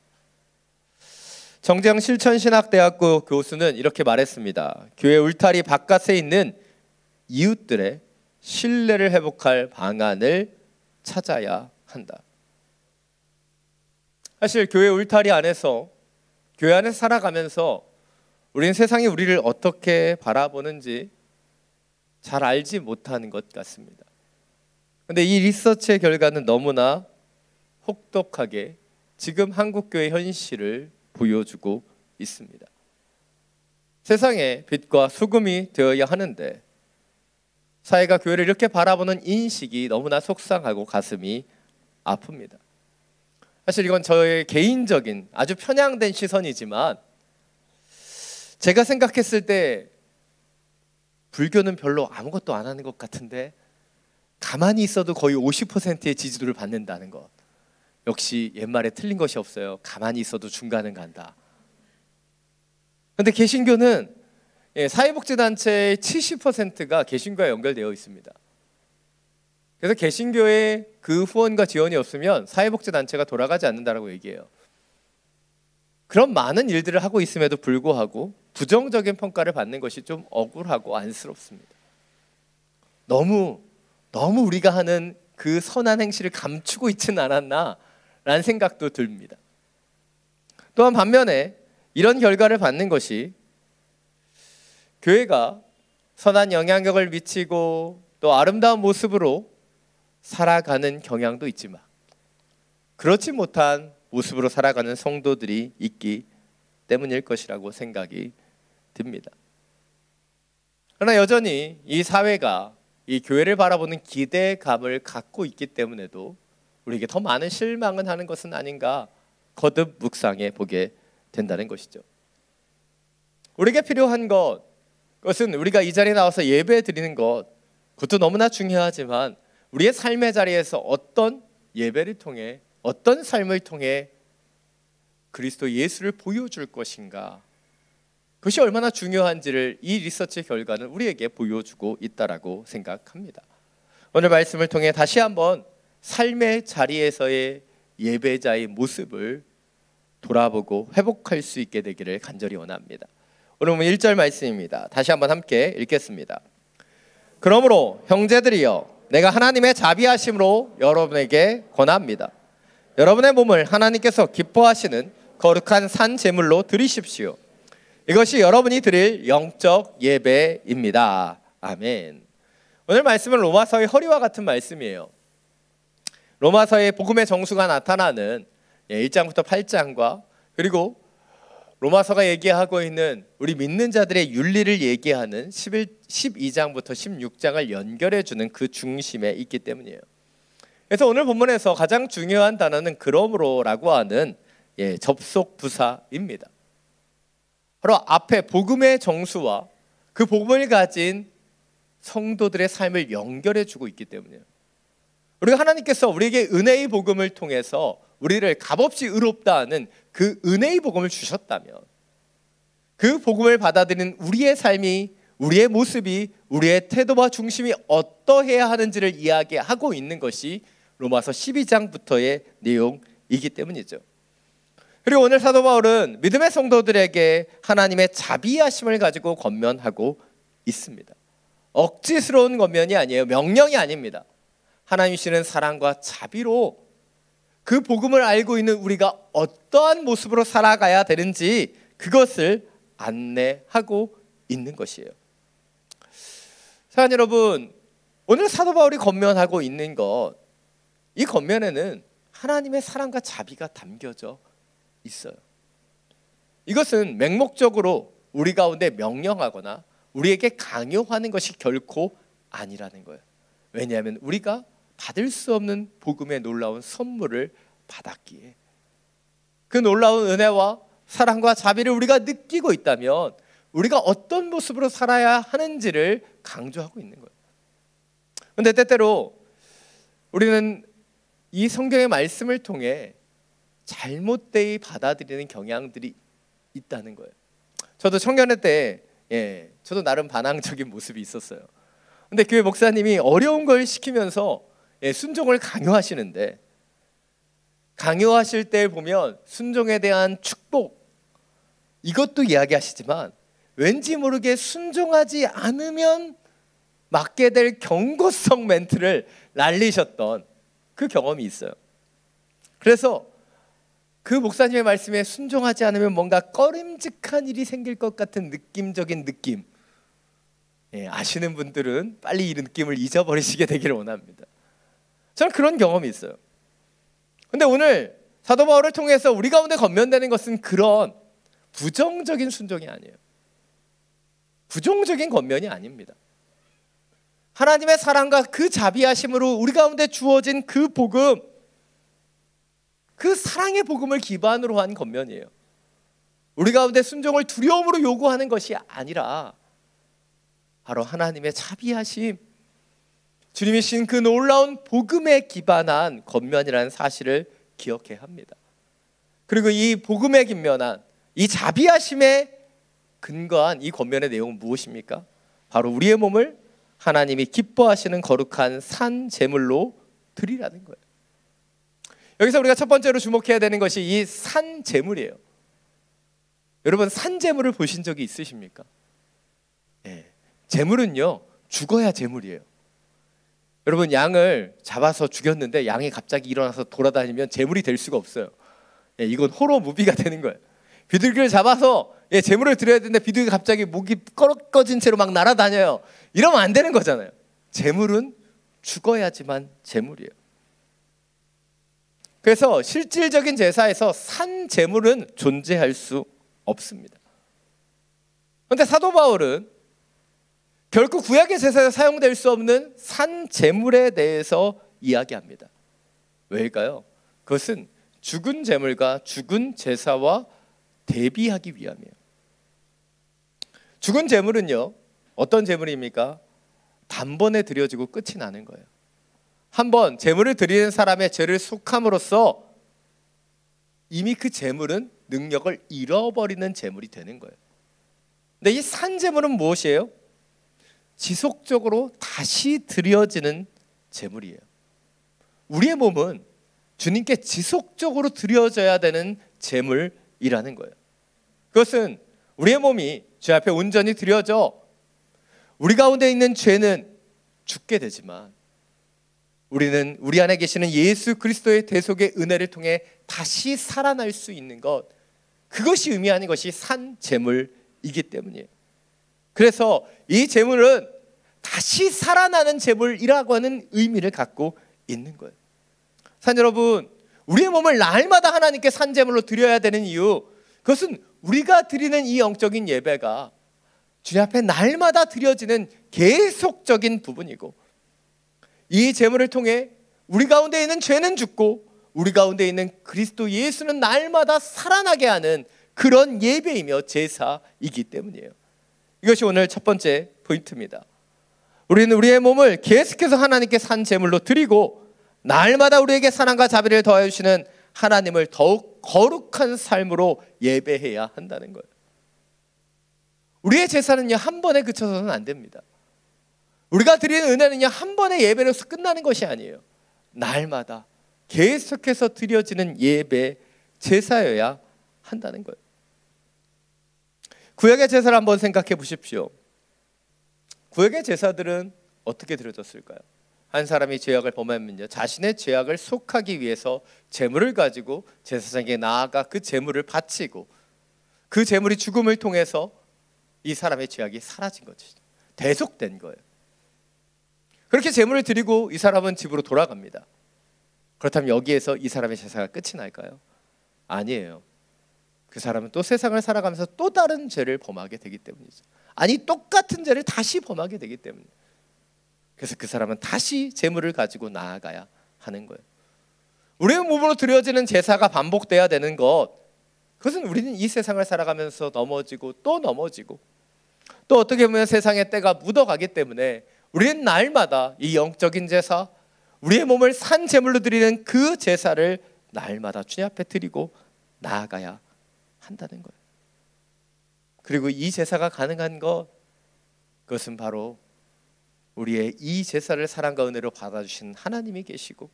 정재영 실천신학대학교 교수는 이렇게 말했습니다. 교회 울타리 바깥에 있는 이웃들의 신뢰를 회복할 방안을 찾아야 한다. 사실 교회 울타리 안에서, 교회 안에서 살아가면서 우리는 세상이 우리를 어떻게 바라보는지 잘 알지 못하는 것 같습니다. 그런데 이 리서치의 결과는 너무나 혹독하게 지금 한국교회 현실을 보여주고 있습니다. 세상에 빛과 소금이 되어야 하는데 사회가 교회를 이렇게 바라보는 인식이 너무나 속상하고 가슴이 아픕니다. 사실 이건 저의 개인적인 아주 편향된 시선이지만 제가 생각했을 때 불교는 별로 아무것도 안 하는 것 같은데 가만히 있어도 거의 50%의 지지도를 받는다는 것. 역시 옛말에 틀린 것이 없어요. 가만히 있어도 중간은 간다. 그런데 개신교는 사회복지단체의 70%가 개신교와 연결되어 있습니다. 그래서 개신교의 그 후원과 지원이 없으면 사회복지단체가 돌아가지 않는다라고 얘기해요. 그런 많은 일들을 하고 있음에도 불구하고 부정적인 평가를 받는 것이 좀 억울하고 안쓰럽습니다. 너무 우리가 하는 그 선한 행실을 감추고 있지는 않았나 라는 생각도 듭니다. 또한 반면에 이런 결과를 받는 것이 교회가 선한 영향력을 미치고 또 아름다운 모습으로 살아가는 경향도 있지만 그렇지 못한 모습으로 살아가는 성도들이 있기 때문일 것이라고 생각이 듭니다. 그러나 여전히 이 사회가 이 교회를 바라보는 기대감을 갖고 있기 때문에도 우리에게 더 많은 실망은 하는 것은 아닌가 거듭 묵상해 보게 된다는 것이죠. 우리에게 필요한 것은 우리가 이 자리에 나와서 예배 드리는 것, 그것도 너무나 중요하지만 우리의 삶의 자리에서 어떤 예배를 통해, 어떤 삶을 통해 그리스도 예수를 보여줄 것인가, 그것이 얼마나 중요한지를 이 리서치 결과는 우리에게 보여주고 있다라고 생각합니다. 오늘 말씀을 통해 다시 한번 삶의 자리에서의 예배자의 모습을 돌아보고 회복할 수 있게 되기를 간절히 원합니다. 오늘 1절 말씀입니다. 다시 한번 함께 읽겠습니다. 그러므로 형제들이여, 내가 하나님의 자비하심으로 여러분에게 권합니다. 여러분의 몸을 하나님께서 기뻐하시는 거룩한 산 제물로 드리십시오. 이것이 여러분이 드릴 영적 예배입니다. 아멘. 오늘 말씀은 로마서의 허리와 같은 말씀이에요. 로마서의 복음의 정수가 나타나는 1장부터 8장과 그리고 로마서가 얘기하고 있는 우리 믿는 자들의 윤리를 얘기하는 12장부터 16장을 연결해주는 그 중심에 있기 때문이에요. 그래서 오늘 본문에서 가장 중요한 단어는 그러므로라고 하는 접속 부사입니다. 바로 앞에 복음의 정수와 그 복음을 가진 성도들의 삶을 연결해주고 있기 때문이에요. 우리가 하나님께서 우리에게 은혜의 복음을 통해서 우리를 값없이 의롭다 하는 그 은혜의 복음을 주셨다면 그 복음을 받아들이는 우리의 삶이, 우리의 모습이, 우리의 태도와 중심이 어떠해야 하는지를 이야기하고 있는 것이 로마서 12장부터의 내용이기 때문이죠. 그리고 오늘 사도 바울은 믿음의 성도들에게 하나님의 자비하심을 가지고 권면하고 있습니다. 억지스러운 권면이 아니에요. 명령이 아닙니다. 하나님이시는 사랑과 자비로 그 복음을 알고 있는 우리가 어떠한 모습으로 살아가야 되는지 그것을 안내하고 있는 것이에요. 사랑하는 여러분, 오늘 사도 바울이 권면하고 있는 것, 이 권면에는 하나님의 사랑과 자비가 담겨져 있어요. 이것은 맹목적으로 우리 가운데 명령하거나 우리에게 강요하는 것이 결코 아니라는 거예요. 왜냐하면 우리가 받을 수 없는 복음의 놀라운 선물을 받았기에, 그 놀라운 은혜와 사랑과 자비를 우리가 느끼고 있다면 우리가 어떤 모습으로 살아야 하는지를 강조하고 있는 거예요. 그런데 때때로 우리는 이 성경의 말씀을 통해 잘못되이 받아들이는 경향들이 있다는 거예요. 저도 청년회 때 저도 나름 반항적인 모습이 있었어요. 근데 교회 목사님이 어려운 걸 시키면서 순종을 강요하시는데, 강요하실 때 보면 순종에 대한 축복 이것도 이야기하시지만 왠지 모르게 순종하지 않으면 맞게 될 경고성 멘트를 날리셨던 그 경험이 있어요. 그래서 그 목사님의 말씀에 순종하지 않으면 뭔가 꺼림직한 일이 생길 것 같은 느낌적인 느낌, 아시는 분들은 빨리 이 느낌을 잊어버리시게 되기를 원합니다. 저는 그런 경험이 있어요. 근데 오늘 사도 바울을 통해서 우리 가운데 권면되는 것은 그런 부정적인 순종이 아니에요. 부정적인 권면이 아닙니다. 하나님의 사랑과 그 자비하심으로 우리 가운데 주어진 그 복음, 그 사랑의 복음을 기반으로 한 권면이에요. 우리 가운데 순종을 두려움으로 요구하는 것이 아니라 바로 하나님의 자비하심, 주님이 신 그 놀라운 복음에 기반한 권면이라는 사실을 기억해야 합니다. 그리고 이 복음에 기반한 이 자비하심에 근거한 이 권면의 내용은 무엇입니까? 바로 우리의 몸을 하나님이 기뻐하시는 거룩한 산 제물로 드리라는 거예요. 여기서 우리가 첫 번째로 주목해야 되는 것이 이 산 제물이에요. 여러분, 산 제물을 보신 적이 있으십니까? 제물은요, 죽어야 제물이에요. 여러분, 양을 잡아서 죽였는데 양이 갑자기 일어나서 돌아다니면 제물이 될 수가 없어요. 이건 호러 무비가 되는 거예요. 비둘기를 잡아서 제물을 드려야 되는데 비둘기가 갑자기 목이 꺼진 채로 막 날아다녀요. 이러면 안 되는 거잖아요. 제물은 죽어야지만 제물이에요. 그래서 실질적인 제사에서 산 제물은 존재할 수 없습니다. 그런데 사도 바울은 결코 구약의 제사에 사용될 수 없는 산 제물에 대해서 이야기합니다. 왜일까요? 그것은 죽은 제물과 죽은 제사와 대비하기 위함이에요. 죽은 제물은요, 어떤 제물입니까? 단번에 드려지고 끝이 나는 거예요. 한번 제물을 드리는 사람의 죄를 속함으로써 이미 그 제물은 능력을 잃어버리는 제물이 되는 거예요. 근데 이 산 제물은 무엇이에요? 지속적으로 다시 드려지는 제물이에요. 우리의 몸은 주님께 지속적으로 드려져야 되는 제물이라는 거예요. 그것은 우리의 몸이 주 앞에 온전히 드려져 우리 가운데 있는 죄는 죽게 되지만 우리는 우리 안에 계시는 예수 그리스도의 대속의 은혜를 통해 다시 살아날 수 있는 것, 그것이 의미하는 것이 산 제물이기 때문이에요. 그래서 이 제물은 다시 살아나는 제물이라고 하는 의미를 갖고 있는 거예요. 산 여러분, 우리의 몸을 날마다 하나님께 산 제물로 드려야 되는 이유, 그것은 우리가 드리는 이 영적인 예배가 주님 앞에 날마다 드려지는 계속적인 부분이고, 이 제물을 통해 우리 가운데 있는 죄는 죽고 우리 가운데 있는 그리스도 예수는 날마다 살아나게 하는 그런 예배이며 제사이기 때문이에요. 이것이 오늘 첫 번째 포인트입니다. 우리는 우리의 몸을 계속해서 하나님께 산 제물로 드리고 날마다 우리에게 사랑과 자비를 더해 주시는 하나님을 더욱 거룩한 삶으로 예배해야 한다는 거예요. 우리의 제사는요, 한 번에 그쳐서는 안 됩니다. 우리가 드리는 은혜는요, 한 번의 예배로서 끝나는 것이 아니에요. 날마다 계속해서 드려지는 예배, 제사여야 한다는 거예요. 구약의 제사를 한번 생각해 보십시오. 구약의 제사들은 어떻게 드려졌을까요? 한 사람이 죄악을 범하면요, 자신의 죄악을 속하기 위해서 제물을 가지고 제사장에게 나아가 그 제물을 바치고 그 제물이 죽음을 통해서 이 사람의 죄악이 사라진 거죠. 대속된 거예요. 그렇게 제물을 드리고 이 사람은 집으로 돌아갑니다. 그렇다면 여기에서 이 사람의 제사가 끝이 날까요? 아니에요. 그 사람은 또 세상을 살아가면서 또 다른 죄를 범하게 되기 때문이죠. 아니, 똑같은 죄를 다시 범하게 되기 때문이에요. 그래서 그 사람은 다시 제물을 가지고 나아가야 하는 거예요. 우리의 몸으로 드려지는 제사가 반복돼야 되는 것, 그것은 우리는 이 세상을 살아가면서 넘어지고 또 넘어지고 또 어떻게 보면 세상의 때가 묻어가기 때문에 우리는 날마다 이 영적인 제사, 우리의 몸을 산 제물로 드리는 그 제사를 날마다 주님 앞에 드리고 나아가야 한다는 거예요. 그리고 이 제사가 가능한 것, 그것은 바로 우리의 이 제사를 사랑과 은혜로 받아주신 하나님이 계시고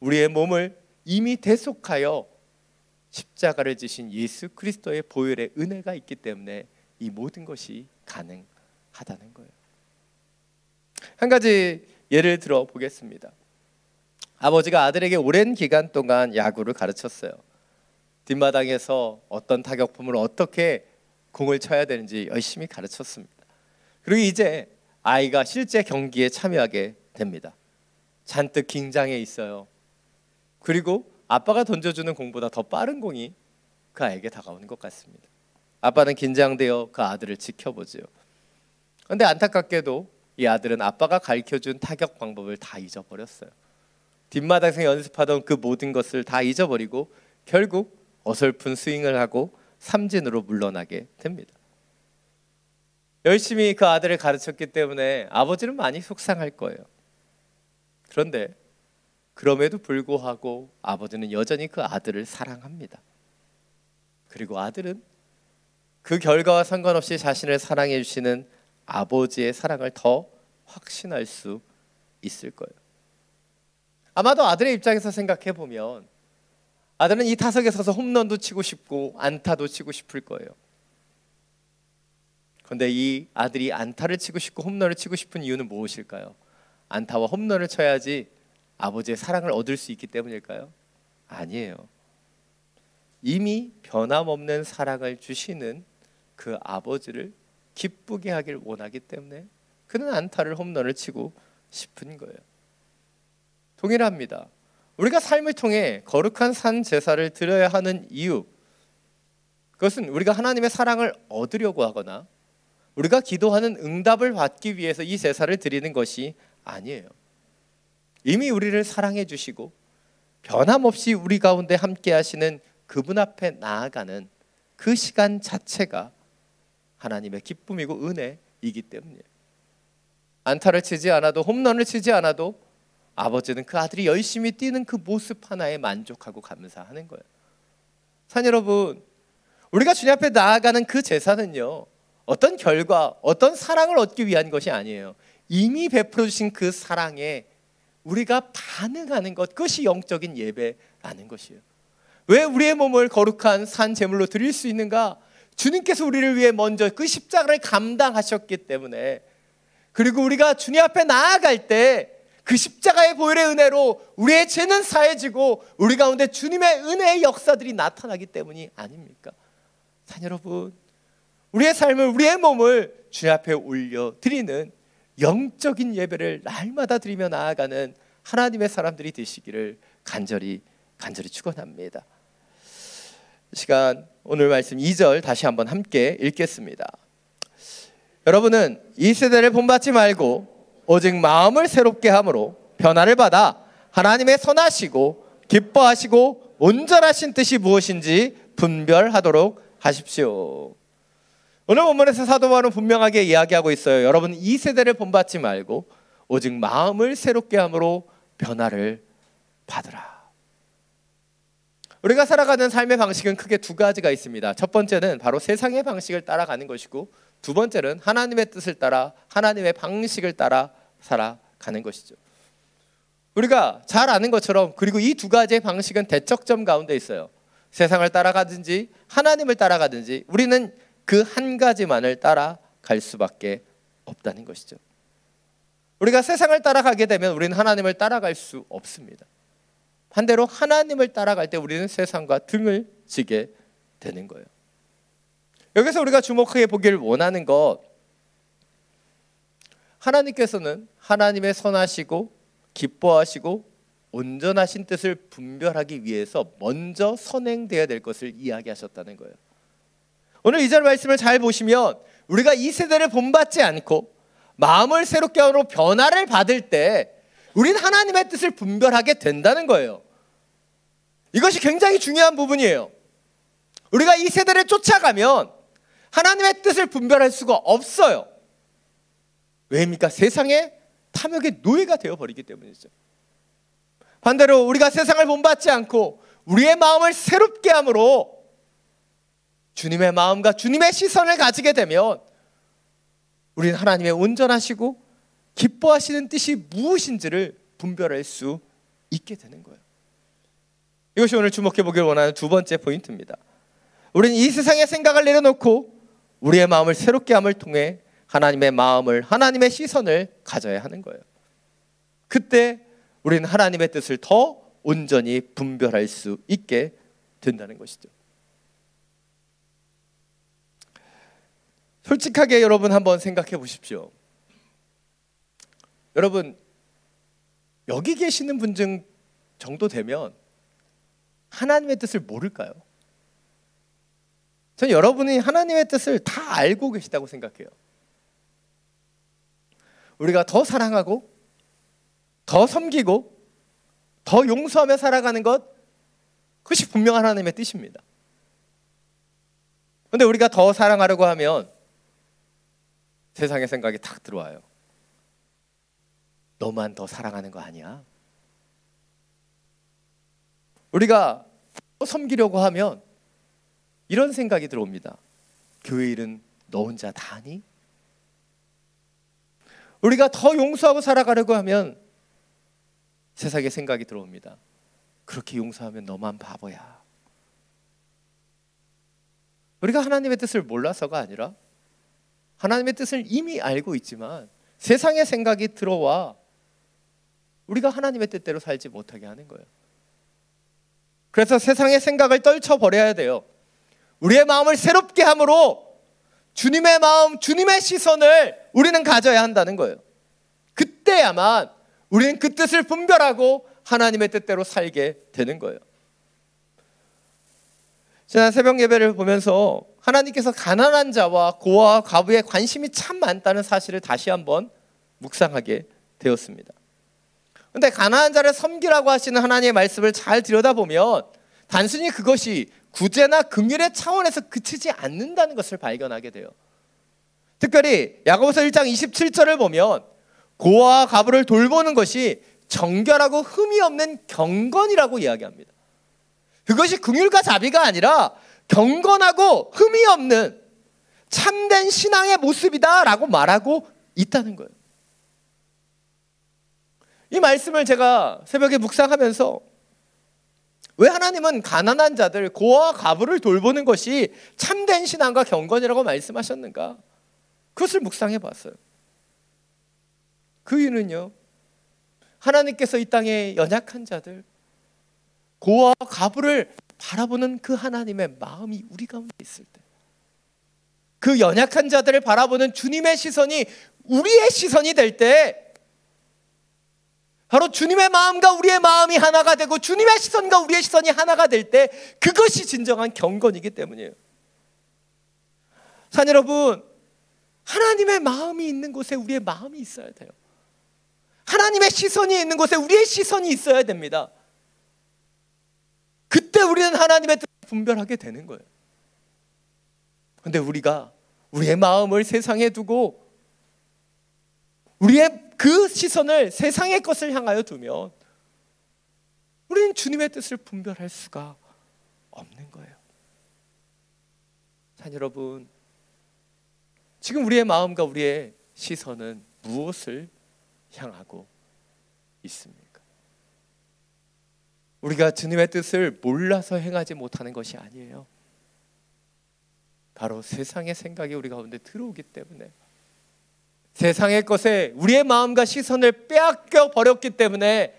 우리의 몸을 이미 대속하여 십자가를 지신 예수 그리스도의 보혈의 은혜가 있기 때문에 이 모든 것이 가능하다는 거예요. 한 가지 예를 들어 보겠습니다. 아버지가 아들에게 오랜 기간 동안 야구를 가르쳤어요. 뒷마당에서 어떤 타격폼을 어떻게 공을 쳐야 되는지 열심히 가르쳤습니다. 그리고 이제 아이가 실제 경기에 참여하게 됩니다. 잔뜩 긴장해 있어요. 그리고 아빠가 던져주는 공보다 더 빠른 공이 그 아이에게 다가오는 것 같습니다. 아빠는 긴장되어 그 아들을 지켜보죠. 그런데 안타깝게도 이 아들은 아빠가 가르쳐준 타격 방법을 다 잊어버렸어요. 뒷마당에서 연습하던 그 모든 것을 다 잊어버리고 결국 어설픈 스윙을 하고 삼진으로 물러나게 됩니다. 열심히 그 아들을 가르쳤기 때문에 아버지는 많이 속상할 거예요. 그런데 그럼에도 불구하고 아버지는 여전히 그 아들을 사랑합니다. 그리고 아들은 그 결과와 상관없이 자신을 사랑해 주시는 아버지의 사랑을 더 확신할 수 있을 거예요. 아마도 아들의 입장에서 생각해 보면 아들은 이 타석에 서서 홈런도 치고 싶고 안타도 치고 싶을 거예요. 그런데 이 아들이 안타를 치고 싶고 홈런을 치고 싶은 이유는 무엇일까요? 안타와 홈런을 쳐야지 아버지의 사랑을 얻을 수 있기 때문일까요? 아니에요. 이미 변함없는 사랑을 주시는 그 아버지를 기쁘게 하길 원하기 때문에 그는 안타를 홈런을 치고 싶은 거예요. 동일합니다. 우리가 삶을 통해 거룩한 산 제사를 드려야 하는 이유, 그것은 우리가 하나님의 사랑을 얻으려고 하거나 우리가 기도하는 응답을 받기 위해서 이 제사를 드리는 것이 아니에요. 이미 우리를 사랑해 주시고 변함없이 우리 가운데 함께 하시는 그분 앞에 나아가는 그 시간 자체가 하나님의 기쁨이고 은혜이기 때문이에요. 안타를 치지 않아도, 홈런을 치지 않아도 아버지는 그 아들이 열심히 뛰는 그 모습 하나에 만족하고 감사하는 거예요. 사랑 여러분, 우리가 주님 앞에 나아가는 그 제사는요, 어떤 결과, 어떤 사랑을 얻기 위한 것이 아니에요. 이미 베풀어 주신 그 사랑에 우리가 반응하는 것, 그것이 영적인 예배라는 것이에요. 왜 우리의 몸을 거룩한 산 제물로 드릴 수 있는가? 주님께서 우리를 위해 먼저 그 십자가를 감당하셨기 때문에, 그리고 우리가 주님 앞에 나아갈 때 그 십자가의 보혈의 은혜로 우리의 죄는 사해지고 우리 가운데 주님의 은혜의 역사들이 나타나기 때문이 아닙니까? 사랑 여러분, 우리의 삶을, 우리의 몸을 주님 앞에 올려드리는 영적인 예배를 날마다 드리며 나아가는 하나님의 사람들이 되시기를 간절히 축원합니다. 이 시간 오늘 말씀 2절 다시 한번 함께 읽겠습니다. 여러분은 이 세대를 본받지 말고 오직 마음을 새롭게 함으로 변화를 받아 하나님의 선하시고 기뻐하시고 온전하신 뜻이 무엇인지 분별하도록 하십시오. 오늘 본문에서 사도 바울은 분명하게 이야기하고 있어요. 여러분, 이 세대를 본받지 말고 오직 마음을 새롭게 함으로 변화를 받으라. 우리가 살아가는 삶의 방식은 크게 두 가지가 있습니다. 첫 번째는 바로 세상의 방식을 따라가는 것이고, 두 번째는 하나님의 뜻을 따라, 하나님의 방식을 따라 살아가는 것이죠. 우리가 잘 아는 것처럼, 그리고 이 두 가지의 방식은 대척점 가운데 있어요. 세상을 따라가든지 하나님을 따라가든지 우리는 그 한 가지만을 따라갈 수밖에 없다는 것이죠. 우리가 세상을 따라가게 되면 우리는 하나님을 따라갈 수 없습니다. 반대로 하나님을 따라갈 때 우리는 세상과 등을 지게 되는 거예요. 여기서 우리가 주목해 보기를 원하는 것, 하나님께서는 하나님의 선하시고 기뻐하시고 온전하신 뜻을 분별하기 위해서 먼저 선행되어야 될 것을 이야기하셨다는 거예요. 오늘 2절 말씀을 잘 보시면 우리가 이 세대를 본받지 않고 마음을 새롭게 하므로 변화를 받을 때 우리는 하나님의 뜻을 분별하게 된다는 거예요. 이것이 굉장히 중요한 부분이에요. 우리가 이 세대를 쫓아가면 하나님의 뜻을 분별할 수가 없어요. 왜입니까? 세상의 탐욕의 노예가 되어버리기 때문이죠. 반대로 우리가 세상을 본받지 않고 우리의 마음을 새롭게 함으로 주님의 마음과 주님의 시선을 가지게 되면 우리는 하나님의 온전하시고 기뻐하시는 뜻이 무엇인지를 분별할 수 있게 되는 거예요. 이것이 오늘 주목해 보길 원하는 두 번째 포인트입니다. 우리는 이 세상의 생각을 내려놓고 우리의 마음을 새롭게 함을 통해 하나님의 마음을, 하나님의 시선을 가져야 하는 거예요. 그때 우리는 하나님의 뜻을 더 온전히 분별할 수 있게 된다는 것이죠. 솔직하게 여러분 한번 생각해 보십시오. 여러분, 여기 계시는 분 중 정도 되면 하나님의 뜻을 모를까요? 저는 여러분이 하나님의 뜻을 다 알고 계시다고 생각해요. 우리가 더 사랑하고 더 섬기고 더 용서하며 살아가는 것, 그것이 분명한 하나님의 뜻입니다. 그런데 우리가 더 사랑하려고 하면 세상의 생각이 탁 들어와요. 너만 더 사랑하는 거 아니야? 우리가 더 섬기려고 하면 이런 생각이 들어옵니다. 교회 일은 너 혼자 다 하니? 우리가 더 용서하고 살아가려고 하면 세상의 생각이 들어옵니다. 그렇게 용서하면 너만 바보야. 우리가 하나님의 뜻을 몰라서가 아니라 하나님의 뜻을 이미 알고 있지만 세상의 생각이 들어와 우리가 하나님의 뜻대로 살지 못하게 하는 거예요. 그래서 세상의 생각을 떨쳐버려야 돼요. 우리의 마음을 새롭게 함으로 주님의 마음, 주님의 시선을 우리는 가져야 한다는 거예요. 그때야만 우리는 그 뜻을 분별하고 하나님의 뜻대로 살게 되는 거예요. 지난 새벽 예배를 보면서 하나님께서 가난한 자와 고아와 과부에 관심이 참 많다는 사실을 다시 한번 묵상하게 되었습니다. 그런데 가난한 자를 섬기라고 하시는 하나님의 말씀을 잘 들여다보면 단순히 그것이 구제나 긍휼의 차원에서 그치지 않는다는 것을 발견하게 돼요. 특별히 야고보서 1장 27절을 보면 고아와 과부를 돌보는 것이 정결하고 흠이 없는 경건이라고 이야기합니다. 그것이 긍휼과 자비가 아니라 경건하고 흠이 없는 참된 신앙의 모습이다라고 말하고 있다는 거예요. 이 말씀을 제가 새벽에 묵상하면서 왜 하나님은 가난한 자들, 고아와 과부를 돌보는 것이 참된 신앙과 경건이라고 말씀하셨는가? 그것을 묵상해 봤어요. 그 이유는요, 하나님께서 이 땅의 연약한 자들, 고아와 과부를 바라보는 그 하나님의 마음이 우리 가운데 있을 때, 그 연약한 자들을 바라보는 주님의 시선이 우리의 시선이 될 때, 바로 주님의 마음과 우리의 마음이 하나가 되고 주님의 시선과 우리의 시선이 하나가 될 때, 그것이 진정한 경건이기 때문이에요. 산 여러분, 하나님의 마음이 있는 곳에 우리의 마음이 있어야 돼요. 하나님의 시선이 있는 곳에 우리의 시선이 있어야 됩니다. 그때 우리는 하나님의 뜻을 분별하게 되는 거예요. 그런데 우리가 우리의 마음을 세상에 두고 우리의 그 시선을 세상의 것을 향하여 두면 우리는 주님의 뜻을 분별할 수가 없는 거예요. 자, 여러분, 지금 우리의 마음과 우리의 시선은 무엇을 향하고 있습니까? 우리가 주님의 뜻을 몰라서 행하지 못하는 것이 아니에요. 바로 세상의 생각이 우리 가운데 들어오기 때문에, 세상의 것에 우리의 마음과 시선을 빼앗겨 버렸기 때문에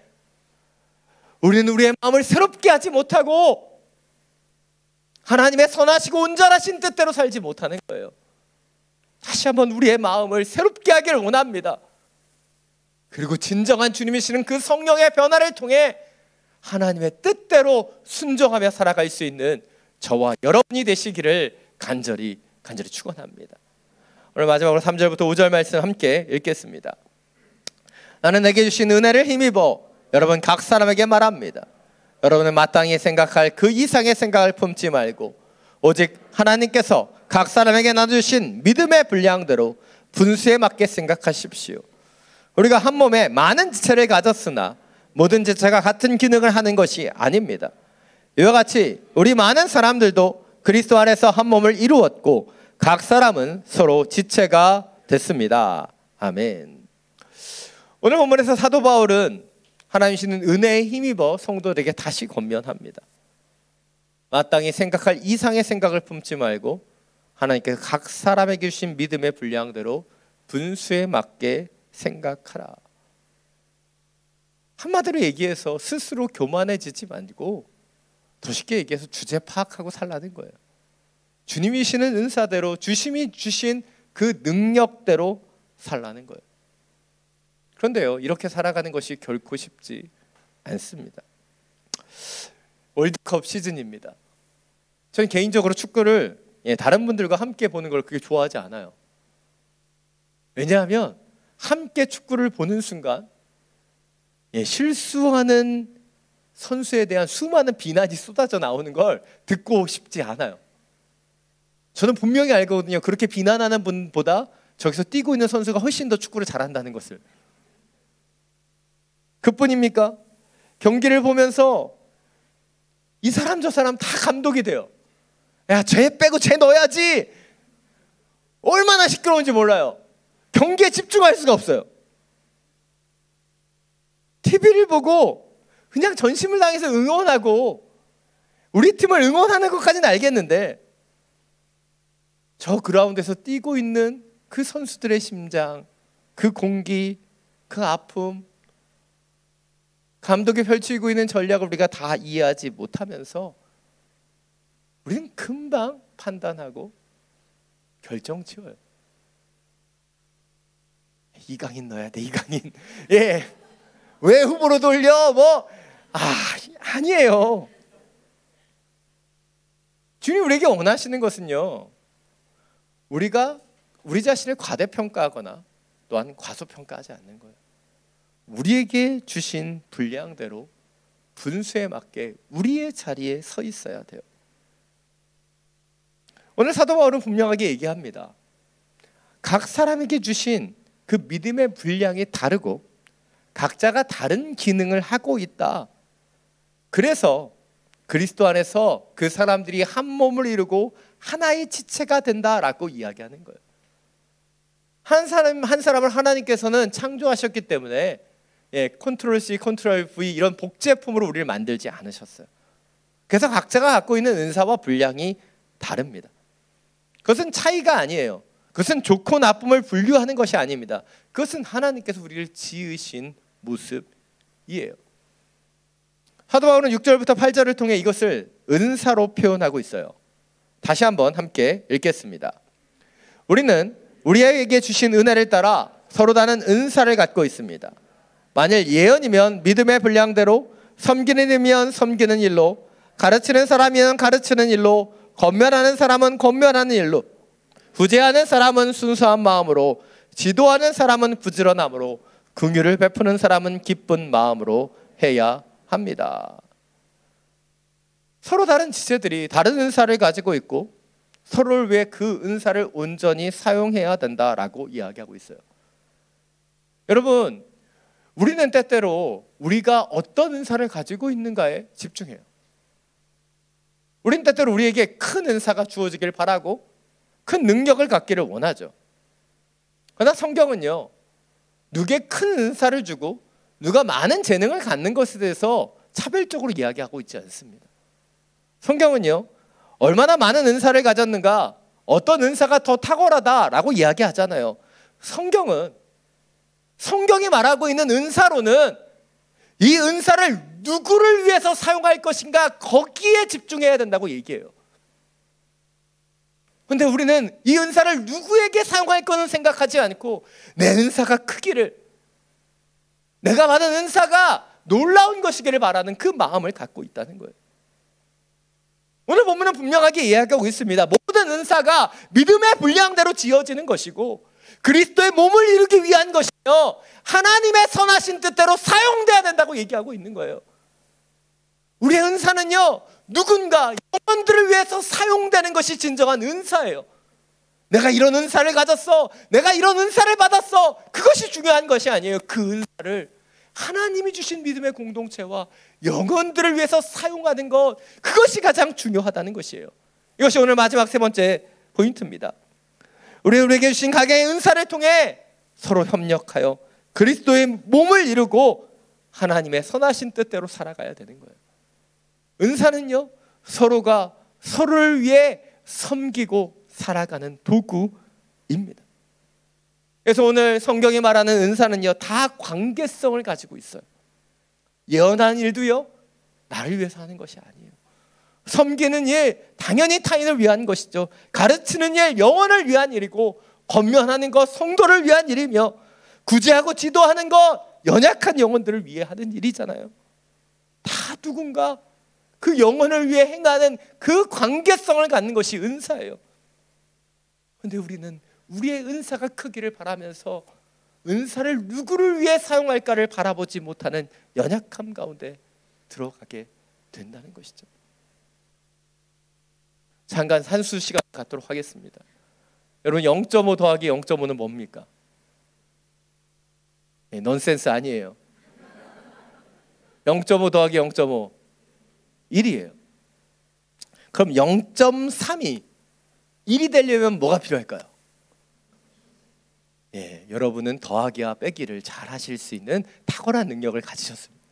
우리는 우리의 마음을 새롭게 하지 못하고 하나님의 선하시고 온전하신 뜻대로 살지 못하는 거예요. 다시 한번 우리의 마음을 새롭게 하기를 원합니다. 그리고 진정한 주님이시는 그 성령의 변화를 통해 하나님의 뜻대로 순종하며 살아갈 수 있는 저와 여러분이 되시기를 간절히 축원합니다. 오늘 마지막으로 3절부터 5절 말씀 함께 읽겠습니다. 나는 내게 주신 은혜를 힘입어 여러분 각 사람에게 말합니다. 여러분은 마땅히 생각할 그 이상의 생각을 품지 말고 오직 하나님께서 각 사람에게 나눠주신 믿음의 분량대로 분수에 맞게 생각하십시오. 우리가 한 몸에 많은 지체를 가졌으나 모든 지체가 같은 기능을 하는 것이 아닙니다. 이와 같이 우리 많은 사람들도 그리스도 안에서 한 몸을 이루었고 각 사람은 서로 지체가 됐습니다. 아멘. 오늘 본문에서 사도 바울은 하나님 주시는 은혜에 힘입어 성도들에게 다시 권면합니다. 마땅히 생각할 이상의 생각을 품지 말고 하나님께서 각 사람에게 주신 믿음의 분량대로 분수에 맞게 생각하라. 한마디로 얘기해서 스스로 교만해지지 말고 더 쉽게 얘기해서 주제 파악하고 살라는 거예요. 주님이 주시는 은사대로 주심이 주신 그 능력대로 살라는 거예요. 그런데요, 이렇게 살아가는 것이 결코 쉽지 않습니다. 월드컵 시즌입니다. 저는 개인적으로 축구를 다른 분들과 함께 보는 걸 그렇게 좋아하지 않아요. 왜냐하면 함께 축구를 보는 순간 실수하는 선수에 대한 수많은 비난이 쏟아져 나오는 걸 듣고 싶지 않아요. 저는 분명히 알거든요. 그렇게 비난하는 분보다 저기서 뛰고 있는 선수가 훨씬 더 축구를 잘한다는 것을. 그뿐입니까? 경기를 보면서 이 사람 저 사람 다 감독이 돼요. 야, 쟤 빼고 쟤 넣어야지. 얼마나 시끄러운지 몰라요. 경기에 집중할 수가 없어요. TV를 보고 그냥 전심을 당해서 응원하고 우리 팀을 응원하는 것까지는 알겠는데 저 그라운드에서 뛰고 있는 그 선수들의 심장, 그 공기, 그 아픔, 감독이 펼치고 있는 전략을 우리가 다 이해하지 못하면서 우리는 금방 판단하고 결정 지어요. 이강인 넣어야 돼, 이강인. 예, 왜 후보로 돌려? 아니에요. 주님 우리에게 원하시는 것은요, 우리가 우리 자신을 과대평가하거나 또한 과소평가하지 않는 거예요. 우리에게 주신 분량대로 분수에 맞게 우리의 자리에 서 있어야 돼요. 오늘 사도 바울은 분명하게 얘기합니다. 각 사람에게 주신 그 믿음의 분량이 다르고 각자가 다른 기능을 하고 있다. 그래서 그리스도 안에서 그 사람들이 한 몸을 이루고 하나의 지체가 된다라고 이야기하는 거예요. 한 사람을 하나님께서는 창조하셨기 때문에 컨트롤 C, 컨트롤 V 이런 복제품으로 우리를 만들지 않으셨어요. 그래서 각자가 갖고 있는 은사와 분량이 다릅니다. 그것은 차이가 아니에요. 그것은 좋고 나쁨을 분류하는 것이 아닙니다. 그것은 하나님께서 우리를 지으신 모습이에요. 사도 바울은 6절부터 8절을 통해 이것을 은사로 표현하고 있어요. 다시 한번 함께 읽겠습니다. 우리는 우리에게 주신 은혜를 따라 서로 다른 은사를 갖고 있습니다. 만일 예언이면 믿음의 분량대로, 섬기는 일이면 섬기는 일로, 가르치는 사람이면 가르치는 일로, 권면하는 사람은 권면하는 일로, 구제하는 사람은 순수한 마음으로, 지도하는 사람은 부지런함으로, 긍휼을 베푸는 사람은 기쁜 마음으로 해야 합니다. 서로 다른 지체들이 다른 은사를 가지고 있고 서로를 위해 그 은사를 온전히 사용해야 된다라고 이야기하고 있어요. 여러분, 우리는 때때로 우리가 어떤 은사를 가지고 있는가에 집중해요. 우리는 때때로 우리에게 큰 은사가 주어지길 바라고 큰 능력을 갖기를 원하죠. 그러나 성경은요, 누구에게 큰 은사를 주고 누가 많은 재능을 갖는 것에 대해서 차별적으로 이야기하고 있지 않습니다. 성경은요, 얼마나 많은 은사를 가졌는가, 어떤 은사가 더 탁월하다라고 이야기하잖아요. 성경이 말하고 있는 은사로는 이 은사를 누구를 위해서 사용할 것인가, 거기에 집중해야 된다고 얘기해요. 그런데 우리는 이 은사를 누구에게 사용할 거는 생각하지 않고 내 은사가 크기를, 내가 받은 은사가 놀라운 것이기를 바라는 그 마음을 갖고 있다는 거예요. 오늘 본문은 분명하게 이야기하고 있습니다. 모든 은사가 믿음의 분량대로 지어지는 것이고 그리스도의 몸을 이루기 위한 것이며 하나님의 선하신 뜻대로 사용돼야 된다고 얘기하고 있는 거예요. 우리의 은사는요, 누군가 영혼들을 위해서 사용되는 것이 진정한 은사예요. 내가 이런 은사를 가졌어, 내가 이런 은사를 받았어, 그것이 중요한 것이 아니에요. 그 은사를 하나님이 주신 믿음의 공동체와 영혼들을 위해서 사용하는 것, 그것이 가장 중요하다는 것이에요. 이것이 오늘 마지막 세 번째 포인트입니다. 우리에게 주신 각양의 은사를 통해 서로 협력하여 그리스도의 몸을 이루고 하나님의 선하신 뜻대로 살아가야 되는 거예요. 은사는요, 서로가 서로를 위해 섬기고 살아가는 도구입니다. 그래서 오늘 성경이 말하는 은사는요, 다 관계성을 가지고 있어요. 예언하는 일도요, 나를 위해서 하는 것이 아니에요. 섬기는 일, 당연히 타인을 위한 것이죠. 가르치는 일, 영혼을 위한 일이고, 권면하는 것, 성도를 위한 일이며, 구제하고 지도하는 것, 연약한 영혼들을 위해 하는 일이잖아요. 다 누군가 그 영혼을 위해 행하는 그 관계성을 갖는 것이 은사예요. 그런데 우리는 우리의 은사가 크기를 바라면서 은사를 누구를 위해 사용할까를 바라보지 못하는 연약함 가운데 들어가게 된다는 것이죠. 잠깐 산수 시간 갖도록 하겠습니다. 여러분, 0.5 더하기 0.5는 뭡니까? 넌센스 아니에요. 0.5 더하기 0.5 1이에요. 그럼 0.3이 1이 되려면 뭐가 필요할까요? 여러분은 더하기와 빼기를 잘 하실 수 있는 탁월한 능력을 가지셨습니다.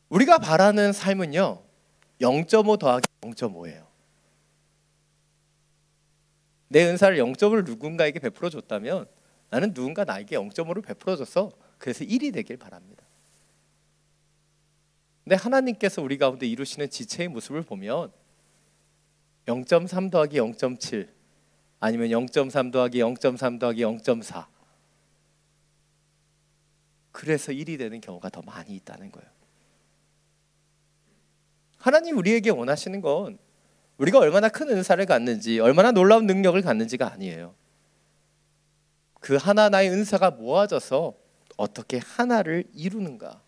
우리가 바라는 삶은요, 0.5 더하기 0.5예요. 내 은사를 0.5를 누군가에게 베풀어 줬다면 나는 누군가 나에게 0.5를 베풀어 줬어. 그래서 1이 되길 바랍니다. 근데 하나님께서 우리 가운데 이루시는 지체의 모습을 보면 0.3 더하기 0.7 아니면 0.3 더하기 0.3 더하기 0.4 그래서 1이 되는 경우가 더 많이 있다는 거예요. 하나님 우리에게 원하시는 건 우리가 얼마나 큰 은사를 갖는지, 얼마나 놀라운 능력을 갖는지가 아니에요. 그 하나하나의 은사가 모아져서 어떻게 하나를 이루는가,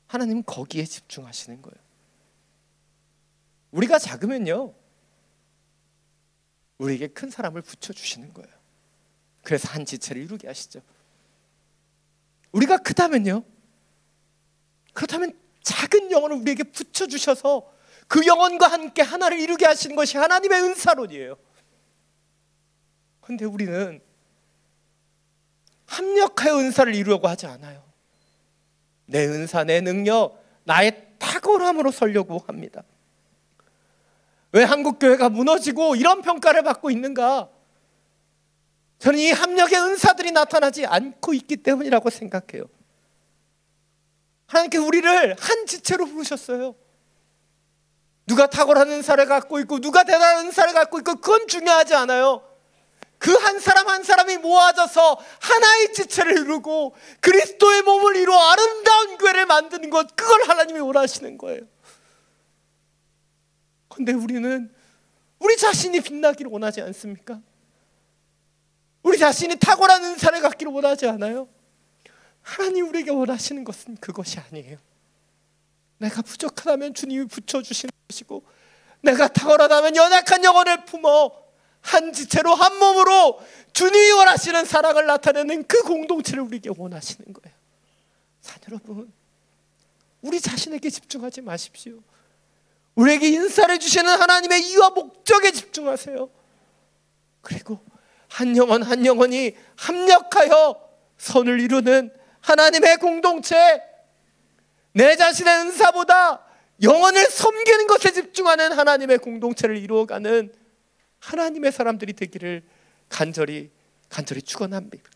하나님은 거기에 집중하시는 거예요. 우리가 작으면요, 우리에게 큰 사람을 붙여주시는 거예요. 그래서 한 지체를 이루게 하시죠. 우리가 크다면요, 그렇다면 작은 영혼을 우리에게 붙여주셔서 그 영혼과 함께 하나를 이루게 하시는 것이 하나님의 은사론이에요. 그런데 우리는 합력하여 은사를 이루려고 하지 않아요. 내 은사, 내 능력, 나의 탁월함으로 서려고 합니다. 왜 한국교회가 무너지고 이런 평가를 받고 있는가? 저는 이 합력의 은사들이 나타나지 않고 있기 때문이라고 생각해요. 하나님께 우리를 한 지체로 부르셨어요. 누가 탁월한 은사를 갖고 있고 누가 대단한 은사를 갖고 있고 그건 중요하지 않아요. 그 한 사람 한 사람이 모아져서 하나의 지체를 이루고 그리스도의 몸을 이루어 아름다운 교회를 만드는 것, 그걸 하나님이 원하시는 거예요. 그런데 우리는 우리 자신이 빛나기를 원하지 않습니까? 우리 자신이 탁월한 은사를 갖기를 원하지 않아요? 하나님 우리에게 원하시는 것은 그것이 아니에요. 내가 부족하다면 주님이 붙여주시는 것이고, 내가 탁월하다면 연약한 영혼을 품어 한 지체로 한 몸으로 주님이 원하시는 사랑을 나타내는 그 공동체를 우리에게 원하시는 거예요. 사랑 여러분, 우리 자신에게 집중하지 마십시오. 우리에게 인사를 주시는 하나님의 이유와 목적에 집중하세요. 그리고 한 영혼 한 영혼이 합력하여 선을 이루는 하나님의 공동체, 내 자신의 은사보다 영혼을 섬기는 것에 집중하는 하나님의 공동체를 이루어가는 하나님의 사람들이 되기를 간절히 축원합니다.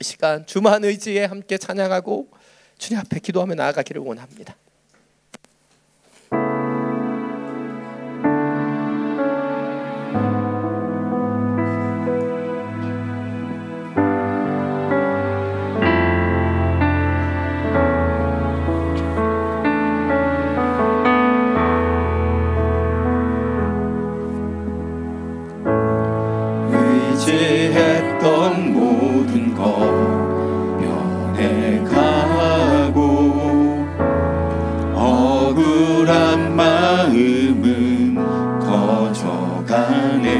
이 시간 주만 의지에 함께 찬양하고 주님 앞에 기도하며 나아가기를 원합니다. 의지했던 모든 것 변해가고 억울한 마음은 커져가네.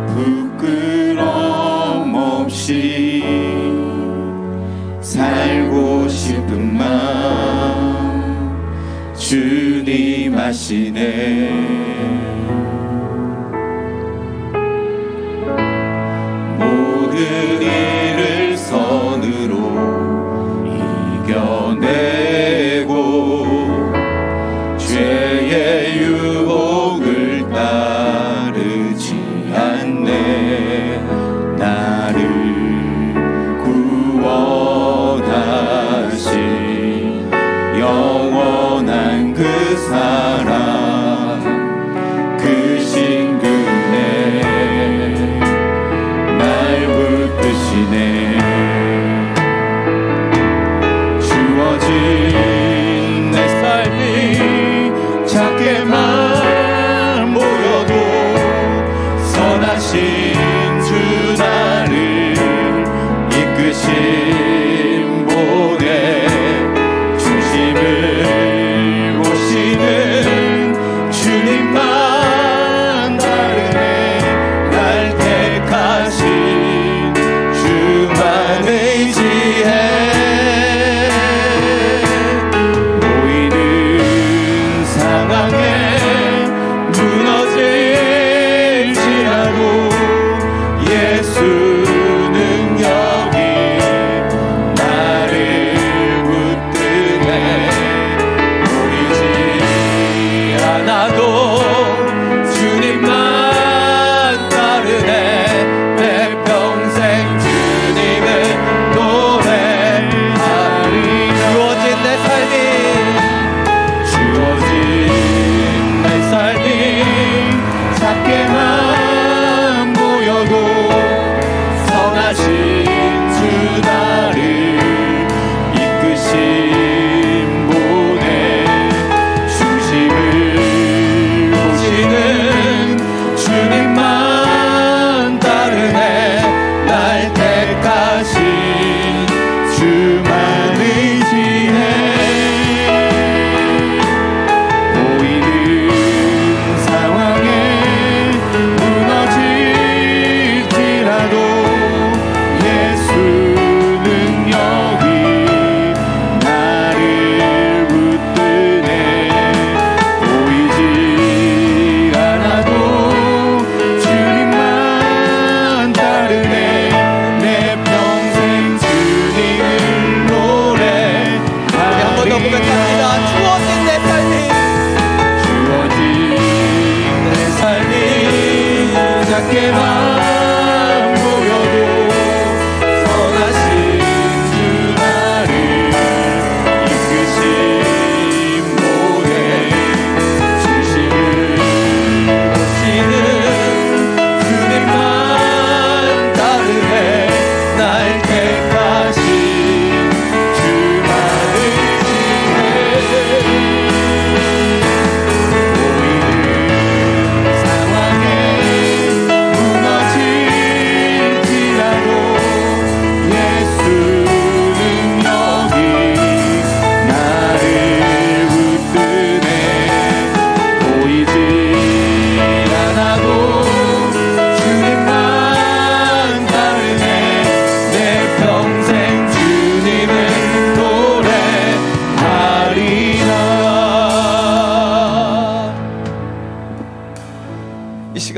부끄럼 없이 살고 싶은 마음 주님 아시네. 모든 일을 선으로 이겨내고 죄의 유혹을 따르지 않네. 나를 구원하신 영원한 그 사랑, 그 신금에 주어진 내 삶이 작게만 보여도 선하신 주 나를 이끄신 보내 중심을 보시는 주님만 다르네. 날 택하신 주만 의지해. 무너질지라도 예수 능력이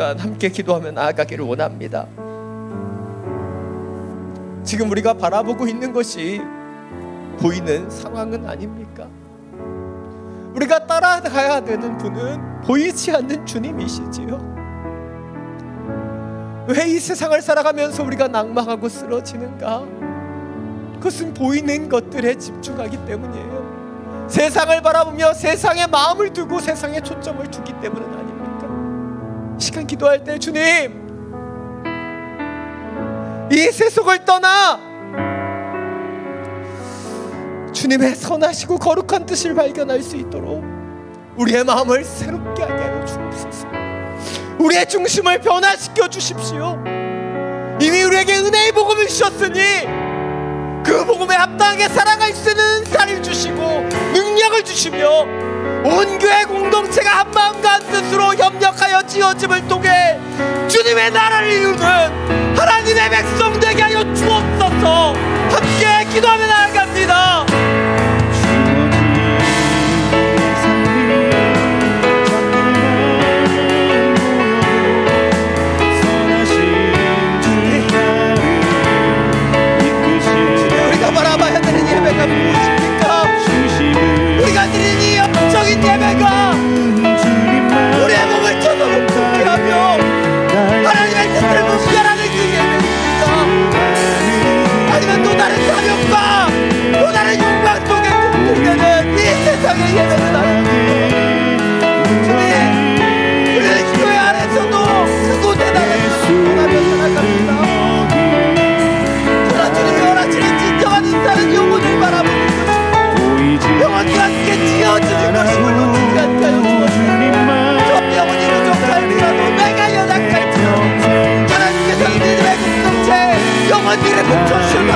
시간 함께 기도하며 나아가기를 원합니다. 지금 우리가 바라보고 있는 것이 보이는 상황은 아닙니까? 우리가 따라가야 되는 분은 보이지 않는 주님이시지요. 왜 이 세상을 살아가면서 우리가 낭망하고 쓰러지는가? 그것은 보이는 것들에 집중하기 때문이에요. 세상을 바라보며 세상에 마음을 두고 세상에 초점을 두기 때문은 아닙니까? 이 시간 기도할 때 주님, 이 세속을 떠나 주님의 선하시고 거룩한 뜻을 발견할 수 있도록 우리의 마음을 새롭게 하게 하여 주옵소서. 우리의 중심을 변화시켜 주십시오. 이미 우리에게 은혜의 복음을 주셨으니 그 복음에 합당하게 살아갈 수 있는 은사를 주시고 능력을 주시며 온 교회 공동체가 한 마음과 한 뜻으로 협력하여 지어짐을 통해 주님의 나라를 이루는 하나님의 백성 되게 하여 주옵소서. 함께 기도하며 나아갑니다. 우리가 바라봐야 되는 예배가 무엇입니까? 우리가 드리는 이 영적인 예배가 우리의 몸을 쳐서 묵게 하며 하나님의 뜻을 묵결하는 그 예배입니까? 아니면 또 다른 사명과 또 다른 영광 속에 꿈꾸는 이 세상의 예배는 아닙니까? 주님, 우리는 교회 안에서도 그곳에 나가서 순종하며 살아갑니다. 그러나 주님이 원하시는 진정한 인사는 영혼을 바라보는 것이고 영혼과 함께 지어지는 것이고 놓치지 않게 하여 주옵소서. 저 영혼이 부족할지라도 내가 연약할지라도 하나님께서 이들의 공동체 영혼들을 붙여주시는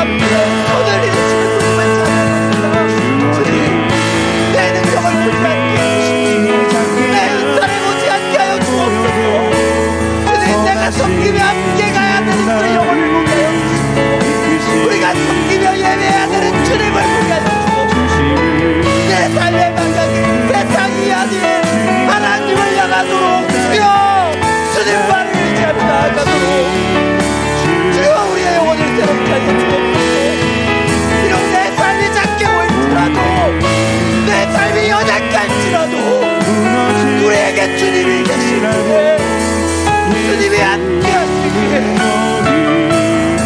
손을 이루시는 주님을 찬양합니다. 주님, 내 능력을 보지 않게 해주시고 내 은사를 보지 않게 하여 주옵소서. 주님, 내가 섬기며 함께 가야 되는 그 영혼을 보게 하여 주시고 우리가 섬기며 예배해야 되는 주님을 보게 하여 주옵소서. 내 삶의 방향이 세상이 아닌 하나님을 향하도록 주여 주님만을 의지하며 나아가도록 주여 우리의 영혼을 새롭게 하여 주옵소서. 비록 내 삶이 작게 보일지라도 내 삶이 연약할지라도 우리에게 주님이 계시기에 주님이 함께 하시기에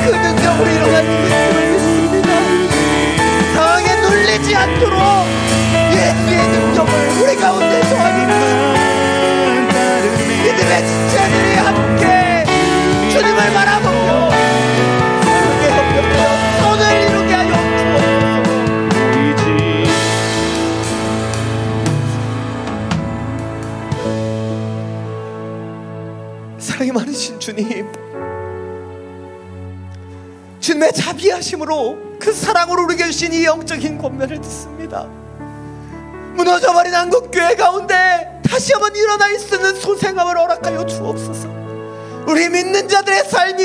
그 능력으로 일어날 수 있음을 믿습니다. 상황에 눌리지 않도록 예수의 능력을 우리 가운데 더하소서. 믿음의 지체들이 함께 주님을 바라보며 함께 협력하여 손을 이루게 하여 주옵소서. 사랑이 많으신 주님, 주님의 자비하심으로 그 사랑으로 우리에게 주신 이 영적인 권면을 듣습니다. 무너져버린 한국교회 가운데 다시 한번 일어날 수 있는 소생함을 허락하여 주옵소서. 우리 믿는 자들의 삶이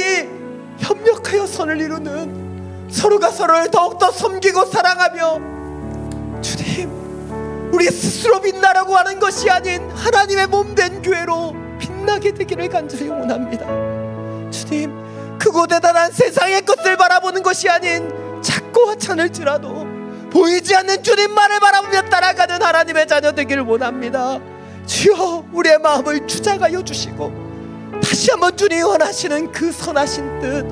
협력하여 선을 이루는, 서로가 서로를 더욱더 섬기고 사랑하며 주님, 우리 스스로 빛나라고 하는 것이 아닌 하나님의 몸된 교회로 빛나게 되기를 간절히 원합니다. 주님, 크고 대단한 세상의 것을 바라보는 것이 아닌 작고 하찮을지라도 보이지 않는 주님만을 바라보며 따라가는 하나님의 자녀 되기를 원합니다. 주여, 우리의 마음을 주장하여 주시고 다시 한번 주님이 원하시는 그 선하신 뜻,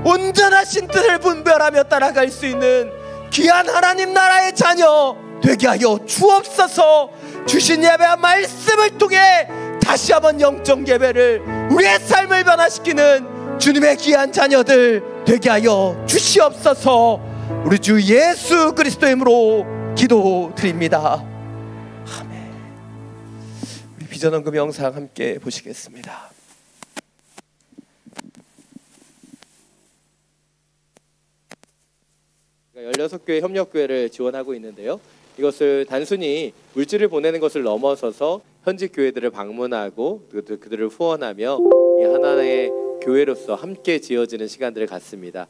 온전하신 뜻을 분별하며 따라갈 수 있는 귀한 하나님 나라의 자녀 되게 하여 주옵소서. 주신 예배와 말씀을 통해 다시 한번 영적 예배를, 우리의 삶을 변화시키는 주님의 귀한 자녀들 되게 하여 주시옵소서. 우리 주 예수 그리스도의 이름으로 기도드립니다. 아멘. 우리 비전헌금 영상 함께 보시겠습니다. 저희가 16교회 협력교회를 지원하고 있는데요. 이것을 단순히 물질을 보내는 것을 넘어서서 현지 교회들을 방문하고 그들을 후원하며 이 하나의 교회로서 함께 지어지는 시간들을 갖습니다.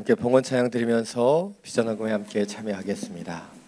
함께 봉헌 찬양 드리면서 비전헌금에 함께 참여하겠습니다.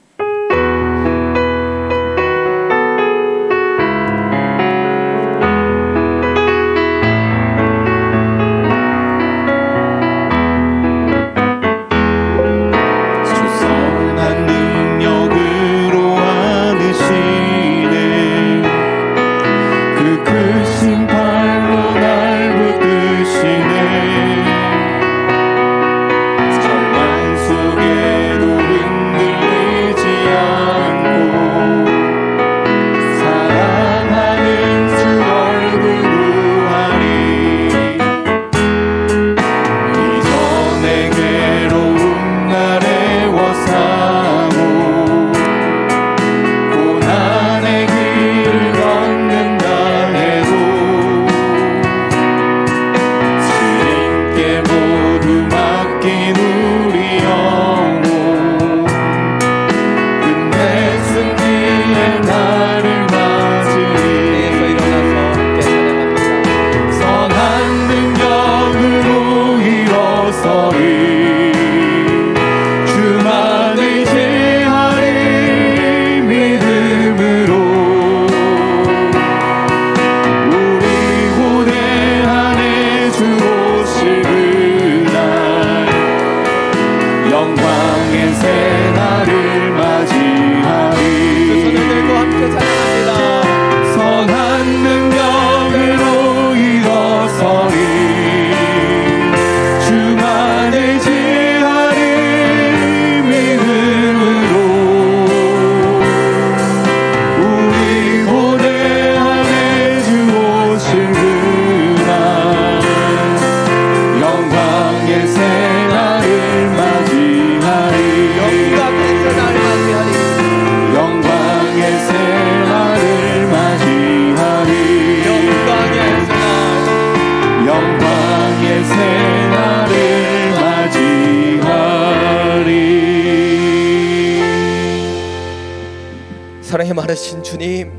사랑의 많으신 주님,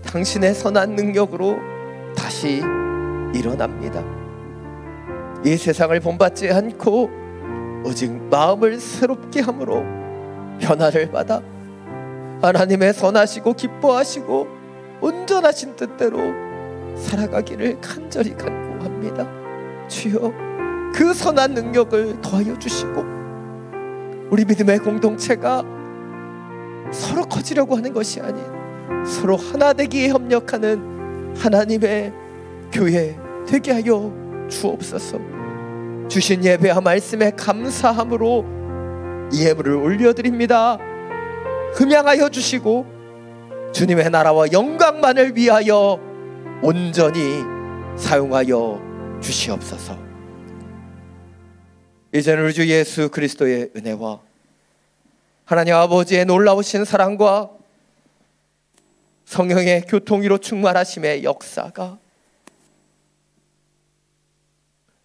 당신의 선한 능력으로 다시 일어납니다. 이 세상을 본받지 않고 오직 마음을 새롭게 함으로 변화를 받아 하나님의 선하시고 기뻐하시고 온전하신 뜻대로 살아가기를 간절히 간구합니다. 주여, 그 선한 능력을 더하여 주시고 우리 믿음의 공동체가 서로 커지려고 하는 것이 아닌 서로 하나 되기에 협력하는 하나님의 교회 되게 하여 주옵소서. 주신 예배와 말씀에 감사함으로 이 예물을 올려드립니다. 흠양하여 주시고 주님의 나라와 영광만을 위하여 온전히 사용하여 주시옵소서. 이제는 우리 주 예수 그리스도의 은혜와 하나님 아버지의 놀라우신 사랑과 성령의 교통위로 충만하심의 역사가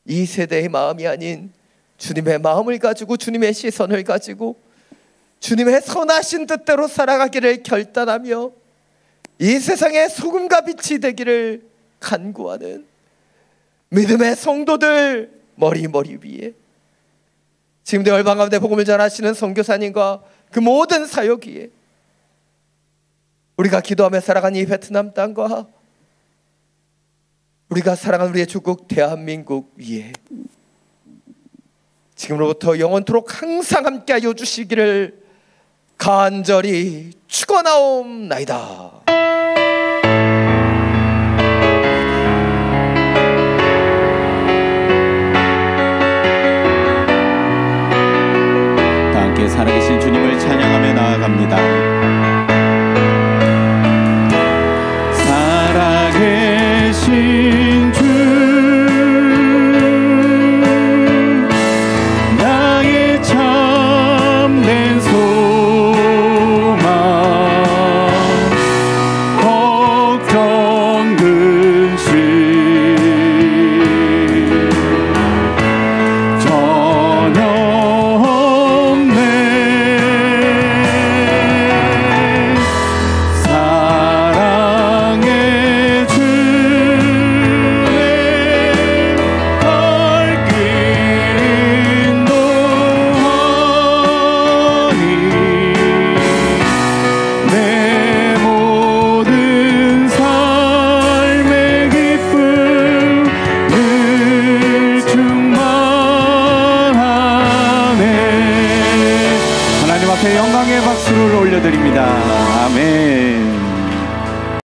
이 세대의 마음이 아닌 주님의 마음을 가지고 주님의 시선을 가지고 주님의 선하신 뜻대로 살아가기를 결단하며 이 세상의 소금과 빛이 되기를 간구하는 믿음의 성도들 머리 위에 지금도 열방 가운데 복음을 전하시는 선교사님과 그 모든 사역 위에 우리가 기도하며 살아가는 이 베트남 땅과 우리가 사랑하는 우리의 주국 대한민국 위에 지금으로부터 영원토록 항상 함께하여 주시기를 간절히 축원하옵나이다. 다 함께 살아계신 주님을 찬양하며 나아갑니다.